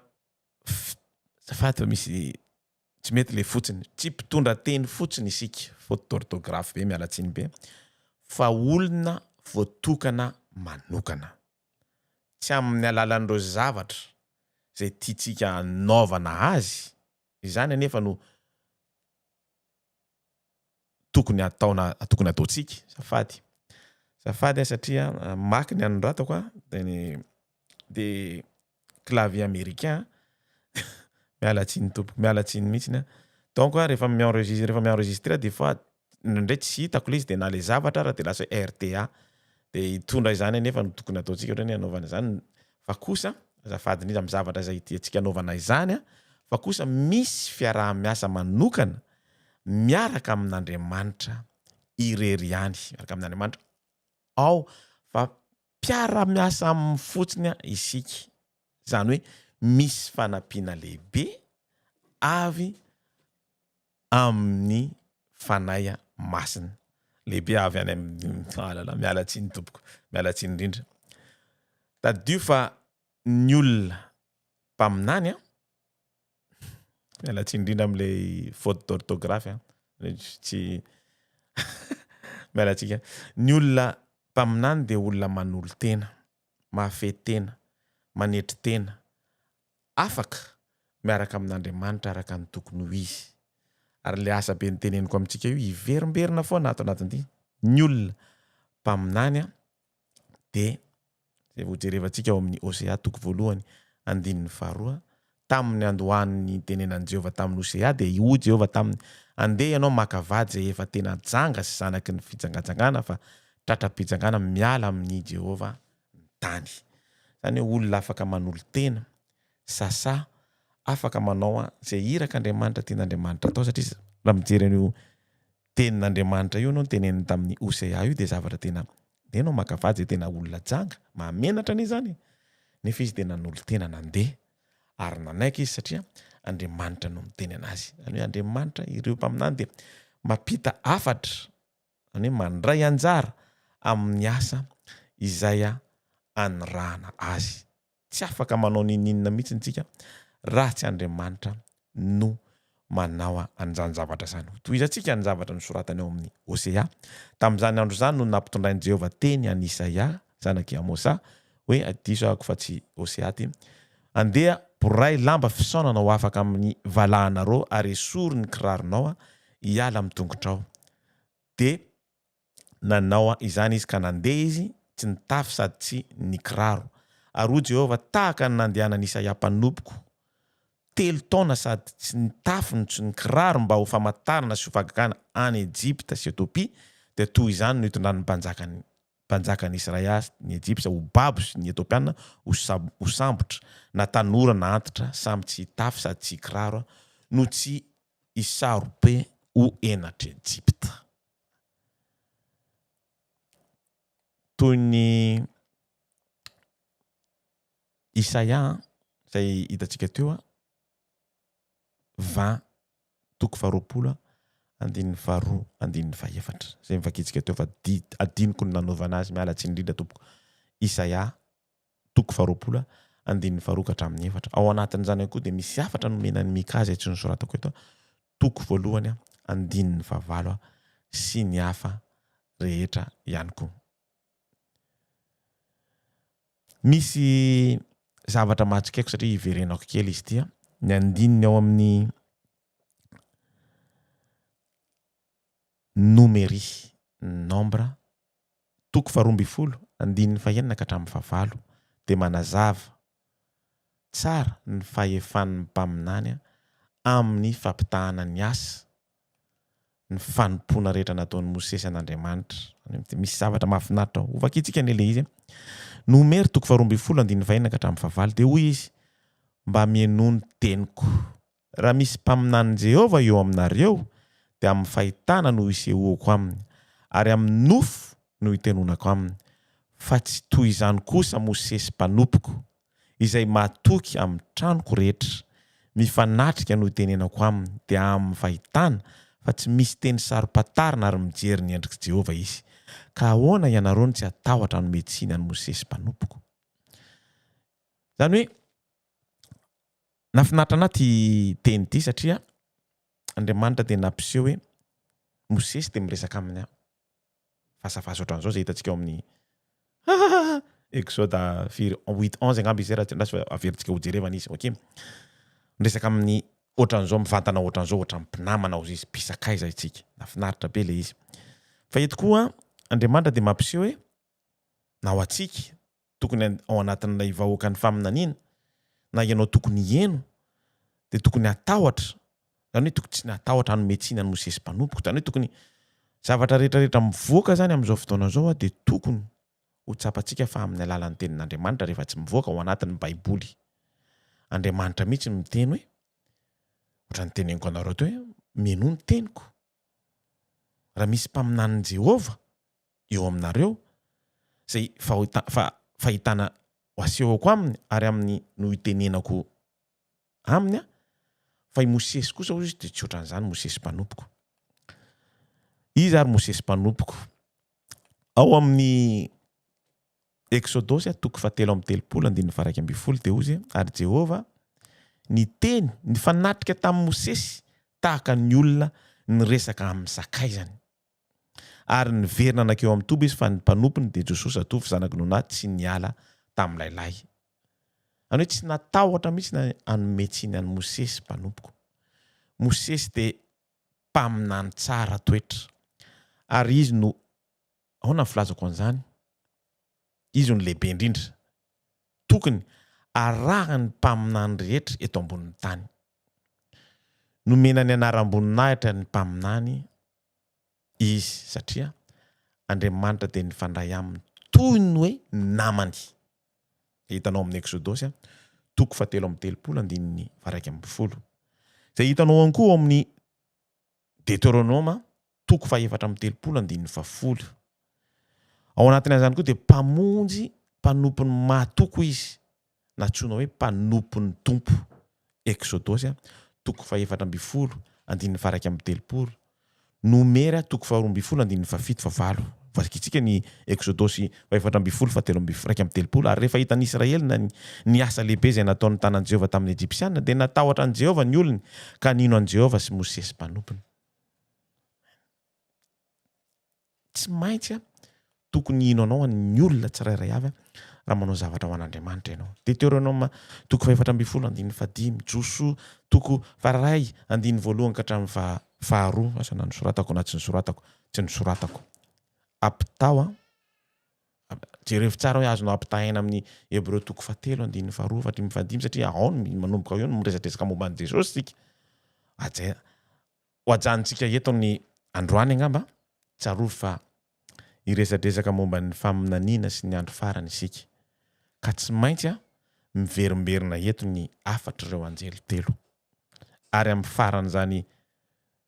misy tsy mety le fotsiny tsy mpitondra teny fotsiny isika faute d'orthographe be mialatsiny be fa olona voatokana manokana tsy amin'ny alalan'ireo zavatra zay tiantsika anaovana azy izany anefa no tokony ataontsika safady satria maky ny anoratako de clavier américain mialatsiny tompoko mialatsiny mihitsy donc rehefa mienregistre des fois ndray tsy hitako le izy de na le zavatra raha de lasa RTA de hitondra izany nefa no tokony ataontsika ohatrany anaovana izany fa kosa azafady indrindra amin'ny zavatra zay tiantsika anaovana izany fa kosa misy fiaraha-miasa manokana miaraka amin'Andriamanitra irery ihany miaraka amin'Andriamanitra ao fa mpiara-miasa amin'ny fotsiny isika Zany hoe misy fanampiana lehibe avy amin'ny Fanahy Masina. Lehibe avy any amin'ny mialatsiny tompoko, mialatsiny indrindra. Tadio fa ny olona mpaminany mialatsiny indrindra amin'ilay faute d'orthographe tsy mialatsika. Ny olona mpaminany dia olona manolo tena, mahafehy tena, manetry tena, afaka miaraka amin'Andriamanitra araka ny tokony ho izy. Ary le asa be nyteneniko amintsika io iverimberina foana anatin'ity. Ny olona mpaminany dia zay vojerevantsika ao amin'ny Osea 1:2 tamin'ny andohan'ny tenenan Jehovah tamin'ny Osea dia io Jehovah tamin'ny andeha ianao makavady zay efa tena janga sy zanaky ny fijangajangana fa tratra-pijangana miala amin'ny Jehovah ny tany. Zany hoe olona afaka manolo tena, sasa afaka manao zay irak'Andriamanitra tian'Andriamanitra atao satria raha mijery an'io tenin'Andriamanitra io no teneniny tamin'ny Osea io dia zavatra tena nenao makavady zay tena olona janga mamenatra ane zany. Nefa izy dia nanolo tena nandeha ary nanaiky izy satria Andriamanitra no miteny anazy. Zany hoe Andriamanitra ireo mpaminany dia mampita afatra, zany hoe mandray anjara amin'ny asa izay anirahana azy. Tsy afaka manao ninina mihitsy tsika raha tsy Andriamanitra no manao an'izany zavatra zany. Tohizantsika ny zavatra nosoratany ao amin'ny Osea. Tamin'izany andro zany no nampitondrain'i Jehovah teny an'i Isaia zanaky Amosa hoe diso ahako fa tsy Osea ty. Andeha boray lamba fisaonana ho afaka amin'ny valahanareo ary esory ny kiraronao hiala amin'ny tongotrao. De nanao izany izy ka nandeha izy tsy nitafy sady tsy ny kiraro. Ary hoy Jehovah tahaka ny nandehanan'i Isaia mpanompoka 3 taona sady tsy nitafy sy ny kiraro mba ho famantarana sy ho fagakana any Ejipta sy Etopia dia toy izany no hitondrany mpanjakan'i Israely ny Ejipta ho babo sy ny Etopiana ho sambotra na tanora na antitra samy tsy hitafy sady tsy kiraro no tsy isarope ho enatra Ejipta. Toy ny Isaia zay hitantsika teo 20:2-4 zay mivakitsika teo fa adiniko ny nanaovana azy miala tsy indrindra tompoko. Isaia 20:2-4 ao anatin'izany koa dia misy afatra nomenan'ny Mika zay tsy nosoratako eto 2:1-9 sy ny hafa rehetra ihany koa. Misy zavatra mahatsikaiko satria iverenako kely izy tia. Ny andininy ao amin'ny numéri nombre 2:12-9 dia manazava tsara ny fahefan'ny mpaminany amin'ny fampitahana ny asa ny fanompoana rehetra nataon'ny Mosesy an'Andriamanitra. Misy zavatra mahafinaritra ho vakitsika ny le izy. Numéri 2:12-9 dia hoy izy mba mienono teniko. Raha misy mpaminany Jehovah eo aminareo dia amin'ny fahitana no isehoako aminy ary amin'ny nofo no itenonako aminy. Fa tsy toy izany kosa Mosesy mpanompoko izay matoky amin'ny tranoko rehetra. Mifanatrika no itenenako aminy dia amin'ny fahitana fa tsy misy teny sarom-patarina ary mijery ny endrik'i Jehovah izy. Ka ahoana ianareo tsy atahotra ny metsina ny Mosesy mpanompoko. Zany hoe nafinaritra anaty teny ity satria Andriamanitra dia nampiseho hoe Mosesy dia miresaka aminy fasafasa ohatran'izao zay hitantsika ao amin'ny Exode 8:11 angamba izy raha averintsika ho jerevana izy. Okay. Miresaka amin'ny ohatran'izao mivantana ohatran'izao ohatran'ny mpinamana izy mpisakaiza itsika. Nafinaritra be le izy. Fa eto koa Andriamanitra dia mampiseho hoe na ho atsika tokony ao anatin'ilay vahoaka ny faminaniana na ianao tokony hieno dia tokony atahotra. Zany hoe tokony tsy natahotra hanometsina ny Mosesy mpanompoko. Zany hoe tokony zavatra rehetrarehetra mivoaka zany amin'izao fotoana izao dia tokony ho tsapantsika fa amin'ny alalan'ny tenin'Andriamanitra rehefa tsy mivoaka ao anatin'ny Baiboly. Andriamanitra mihitsy miteny hoe ohatran'ny teneniko anareo teo hoe mienono ny teniko. Raha misy mpaminan'i Jehovah eo aminareo zay fahitana asehoko aminy ary amin'ny no itenenako aminy fa i Mosesy kosa izy de tsy ohatran'izany Mosesy mpanompoka. Izy ary Mosesy mpanompoka. Ao amin'ny Exodosy 3:7-12 de ozy ary Jehova ny teny ny fanatrika tamin'ny Mosesy tahaka ny olona ny resaka amin'ny sakaizany. Ary ny verina anakeo amin'ny toba izy fa ny mpanompony de Jesosy atovy zanaky Inona tsy niala tamin'ilay lahy. Any hoe tsy natahotra mihitsy na anometsiny any Mosesy mpanompoko. Mosesy de mpaminany tsara toetra. Ary izy no ahoana filazako an'izany? Izy no lehibe indrindra. Tokony arahany mpaminany rehetra eto ambonin'ny tany. Nomena ny anaram-boninahitra ny mpaminany izy satria Andriamanitra de nifandray aminy toy ny hoe namany. Hitanao amin'ny Exodosy 3:7-12. Zay hitanao ihany koa amin'ny Deuteronome 4:13-10. Ao anatin'izany koa de mpamonjy mpanompony mahatoko izy. Natsoina hoe mpanompon'ny tompo. Exodosy 3:7-13. Nomera 2:12-17. Vakitsika ny Exodosy 4:13-13. Ary rehefa hitan'ny Israely ny asa lehibe zay nataon'ny tanan'i Jehova tamin'ny Egyptianina de natahotra an' Jehova ny olony ka nino an' Jehova sy Mosesy mpanompony. Tsy maintsy tokony ino anao ny olona tsirairay avy raha manao zavatra ho an'Andriamanitra ianao. Deuteronome 4:15-15. Joso 2:1-2. Asa nosoratako na tsy nosoratako? Tsy nosoratako. Aptao jerevy tsara hoe azonao aptahaina amin'ny Hebreo 7:2-15 satria ao ny manomboka eo no miresadresaka momba an'i Jesosy sika. Hoajantsika eto ny androany angamba tsarovy fa iresadresaka momba ny faminaniana sy ny andro farany sika. Ka tsy maintsy miverimberina eto ny afatra ireo anjely telo. Ary amin'ny faran'izany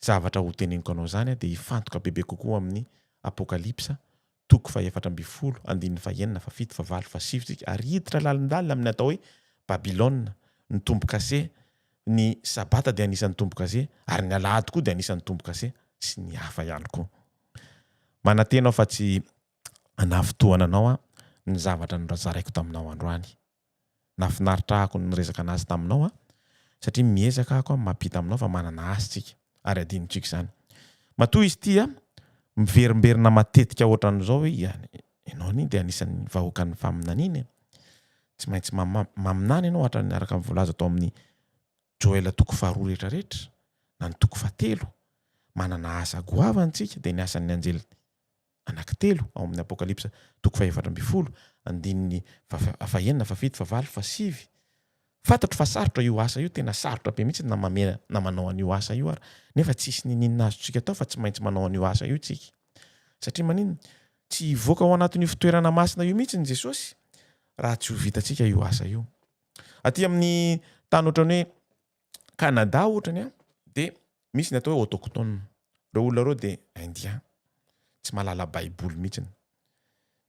zavatra ho teneniko anao zany de hifantoka bebe kokoa amin'ny Apokalipsa 2:7-15-7 ary hiditra lalandalina amin'ny atao hoe Babilôna ny tombo-kase, ny sabata de anisan'ny tombo-kase ary ny alahady koa de anisan'ny tombo-kase sy ny hafa ihany koa. Manantena fa tsy anafotoana anao ny zavatra nozaraiko taminao androany. Nafinaritra ako ny resaka anazy taminao satria miezaka ako mampita aminao fa manana asa tsika ary adinontsika izany. Matoa izy ity miverimberina matetika ohatran'izao hoe ianao ny de anisan'ny vahoakan'ny faminaniana. Tsy maintsy maminany ianao hatrany araka amin'ny voalaza atao amin'ny Joel 2:2 rehetrarehetra na ny 2:7 manana asa goavantsika de ny asan'ny anjely anankitelo ao amin'ny Apokalipsa 2:7-9-7. Fantatro fa sarotra io asa io, tena sarotra be mihitsy na manao an'io asa io ary nefa tsisy ninina azotsika tao fa tsy maintsy manao an'io asa io tsika. Satria manino tsy hivoaka ao anatin'io fitoerana masina io mihitsy ny Jesosy raha tsy ho vitatsika io asa io. Aty amin'ny tany ohatrany hoe Canada ohatrany de misy ny atao hoe autochtone. Reo olona reo de indien. Tsy malala baiboly mihitsy.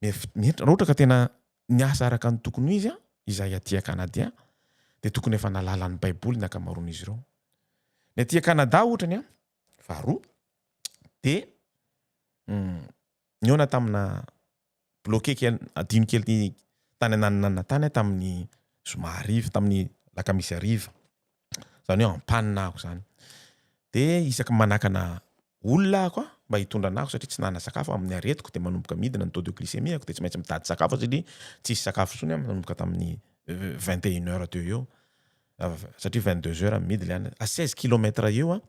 Raha ohatra ka tena niasa araka ny tokony izy izay aty Canada de tokony efa nalala ny baiboly ny akamaroan'izy ireo. Ny aty Canada ohatrany faharoa de Inona tamina bloqué adino kely tany ananana tany tamin'ny zoma ariva tamin'ny lakamisy ariva. Zany hoe Mpaminany ako zany. De isaky manakana olona ako mba hitondra anako satria tsy nana sakafo amin'ny aretiko de manomboka midina ny taux de glycémie ako de tsy maintsy mitady sakafo satria tsisy sakafo sony manomboka tamin'ny 21h teo eo. Satria 22h midy le à 16 km eo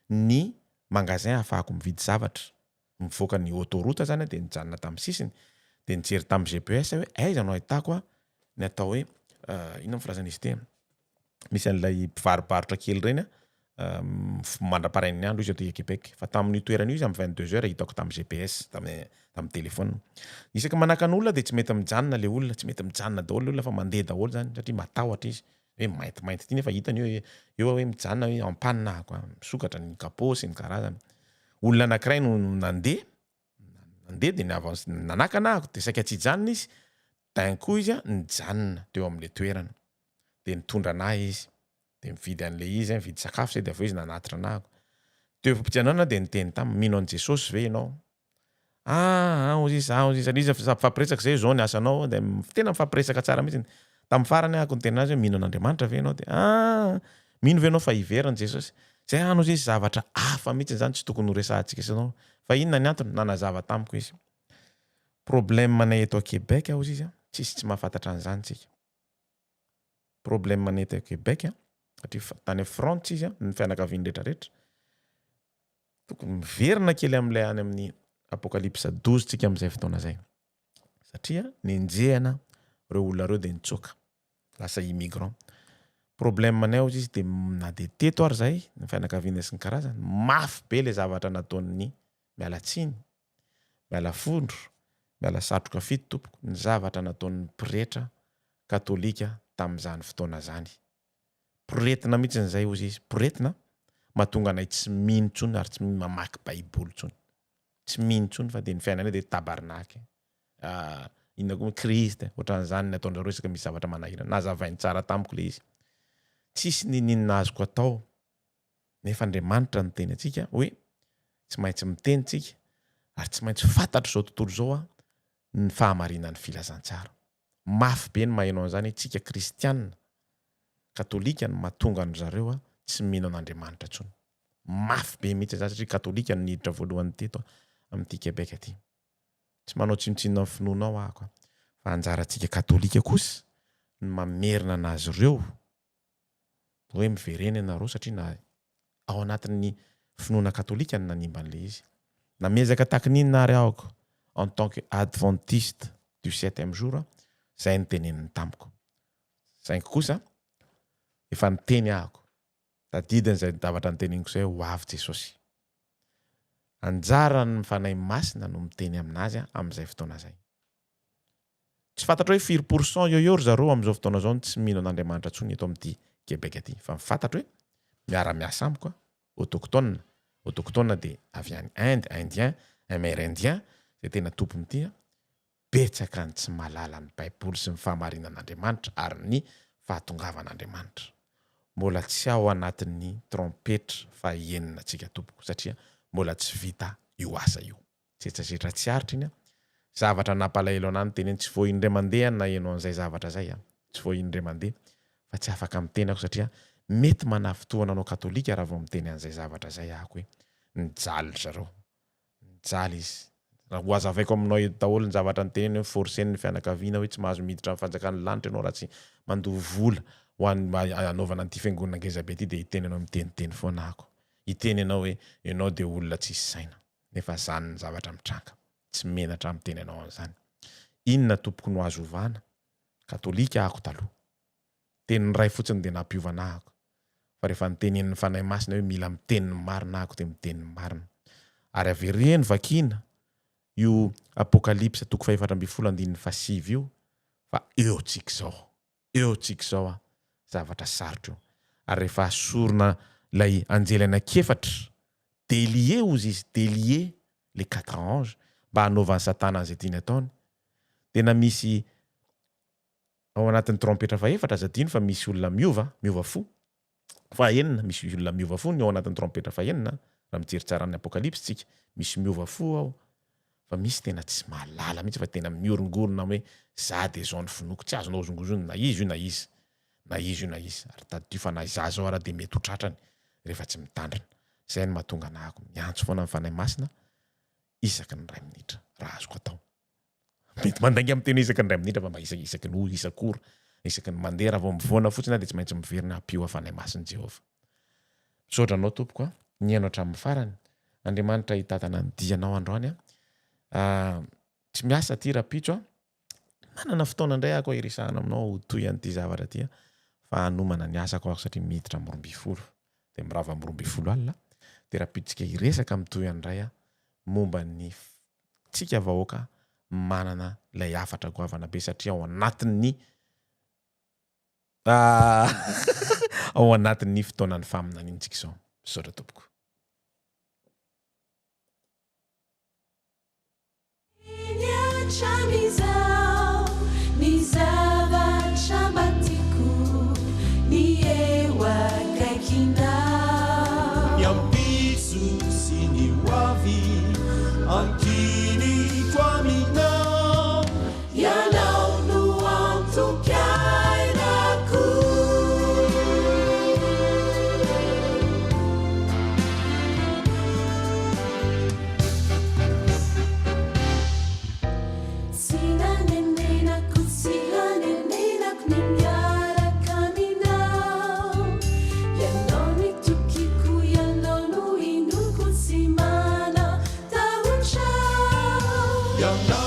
ny magasin afahako mividy zavatra. Mivoaka ny autoroute zany de nijanona tamin'ny sisiny de nijery tamin'ny GPS hoe aiza no ahitako ny atao hoe inona firazan'izy teo. Misy an'ilay mpivarobarotra kely reny mandra-parain'ny andro izy aty Québec. Fa tamin'ny toerana io izy amin'ny 22h hitako tamin'ny GPS tamin'ny téléphone. Isaky manakan'olona de tsy mety mijanona le olona, tsy mety mijanona daholo olona fa mandeha daholo zany satria matahotra izy. Hoe maintimainty ity nefa hitany eo hoe mijanona hoe Mpaminany ako misokatra ny kapô sy ny karazany. Olona anankiray no nandeha de nanakana ako de saika tsy hijanona izy tany koa izy nijanona teo amin'le toerana de nitondra anahy izy de mividy an'le izy mividy sakafo zay de avy izy nanatitra anahako teo fampijanana de niteny taminy mino an Jesosy ve ianao izy fampiresaka zay zao ny asanao de tena mifampiresaka tsara mihitsy tamin'ny farany ahako niteny azy hoe mino an'Andriamanitra ve ianao de mino ve ianao fa iverany Jesosy zay ano izy zavatra hafa mihitsy zany tsy tokony ho resahantsika sanao fa inona ny antony nanazava tamiko izy problème manay eto a Québec aho izy tsy mahafantatra an'izany tsika problème manay eto a Québec satria tany France izy ny fianakaviany rehetrarehetra tokony miverina kely amin'ilay any amin'ny apokalypsa 12 tsika amin'izay fotoana zay satria nenjehana reo olona reo de nitsoka lasa immigrant problème manay ao izy de na de teto ary zay ny fianakaviana sy ny karazany mafy be le zavatra nataon'ny mialatsiny miala fondro miala satroka fito tompoko ny zavatra nataon'ny pretra katolika tamin'izany fotoana zany pretina mihitsy n'izay ozy izy pretina mahatonga anay tsy mino tsony ary tsy mamaky baiboly tsony tsy mino tsony fa de ny fiainana de tabarnaky inona koa Krista ohatran'izany ny ataon'jareo isaka misy zavatra manahirana nazavainy tsara tamiko le izy tsisy ninina azoko atao nefa Andriamanitra ny teny atsika hoe tsy maintsy miteny tsika ary tsy maintsy fantatro zao tontolo zao ny fahamarinan'ny filazantsara mafy be ny mahaino an'izany tsika kristianina katolika ny mahatonga an'zareo tsy mino an'Andriamanitra tsony mafy be mihitsy zany satria katolika ny niditra voalohany teto amin'ity Québec aty tsy manao tsinotsinona amin'ny finoanao ahako fa anjarantsika katolika kosa ny mamerina anazy ireo hoe miverena ianareo satria na ao anatin'ny finoana katolika ny nanimban'le izy namezaka takin'inona ary ahako en tant que adventiste du 7e jour zay ny teneniny tamiko saingy kosa efa niteny ahako tadidiny zay zavatra nyteneniko zay ho avy Jesosy anjara ny Fanahy Masina no miteny aminazy amin'izay fotoana zay tsy fantatra hoe 4% eo zareo amin'izao fotoana zao tsy mino an'Andriamanitra tsony eto amin'ity Québec aty fa mifantatra hoe miara-miasa amiko autochtone de avy any Inde indien amérindien zay tena tompony ity betsaka ny tsy malala ny baiboly sy ny fahamarinan'Andriamanitra ary ny fahatongavan'Andriamanitra mbola tsy ao anatin'ny trompetra fahenina tsika tompoko satria mbola tsy vita io asa io tsetsasetra tsy aritra iny zavatra nampalahelo anany teny tsy voa indray mandeha na ianao an'izay zavatra zay tsy voa indray mandeha fa tsy afaka miteny ako satria mety manafitoana anao katolika raha vao miteny an'izay zavatra zay ahako hoe nijaly zareo nijaly izy raha ho azavaiko aminao daholo ny zavatra nyteneny hoe forceny ny fianakaviana hoe tsy mahazo miditra amin'ny fanjakan'ny lanitra ianao raha tsy mandovo vola ho anaovana an'ity fiangonana ngezabe ity de hiteny anao miteniteny foana ako hiteny anao hoe ianao de olona tsisy saina nefa zany ny zavatra mitranga tsy menatra miteny anao an'izany inona tompoko no azo ovana katolika ako taloha teny ray fotsiny de nampiovana ako fa rehefa nitenin'ny Fanahy Masina hoe mila miteny ny marina ako de miteny ny marina ary avereny vakina io apokalypsa 4:7 io fa eo tsika zao zavatra sarotra io ary rehefa asorona lay anjely anakefatra délié ozy izy délié les 4 anges mba hanaovan'ny satana an'izay tiany ataony tena misy ao anatin'ny trompetra faefatra zadiny fa misy olona miova fo fahenina misy olona miova fo ny ao anatin'ny trompetra fahenina raha mijery tsara ny apokalypsa tsika misy miova fo ao fa misy tena tsy malala mihitsy fa tena miorongorona hoe za de zao ny finoko tsy azonao zongozony na izy ary tadio fa na iza zao ara de mety ho tratrany rehefa tsy mitandrina zay ny mahatonga anahako miantso foana amin'ny Fanahy Masina isaky ny 2 minitra raha azoko atao mety mandainga amiteny isaky ny 2 minitra fa mba isaky ny isakora isaky ny mandeha raha vao mivoana fotsiny de tsy maintsy miverina apio Fanahy Masina Jehova misaotra anao tompoko niaino hatramin'ny farany Andriamanitra hitatana ny dianao androany tsy miasa ty rapitso manana fotoana indray ako irisahana aminao toy an'ity zavatra ty fa hanomana ny asako ako satria miditra amin'ny 12 de mirava amin'ny 12 alina de rapitsika iresaka mitoy andray momba ny tsika vahoaka manana lay afatra goavana be satria ao anatin'ny ao anatin'ny fotoanan'ny faminaniantsika izao misaotra tompoko
Ni
ankiny toaminao
ianao no antokainako sy nanenenako sy hanenenako ny miaraka aminao ianao ny tokiko ianao no inoko sy mana tahotra
ianao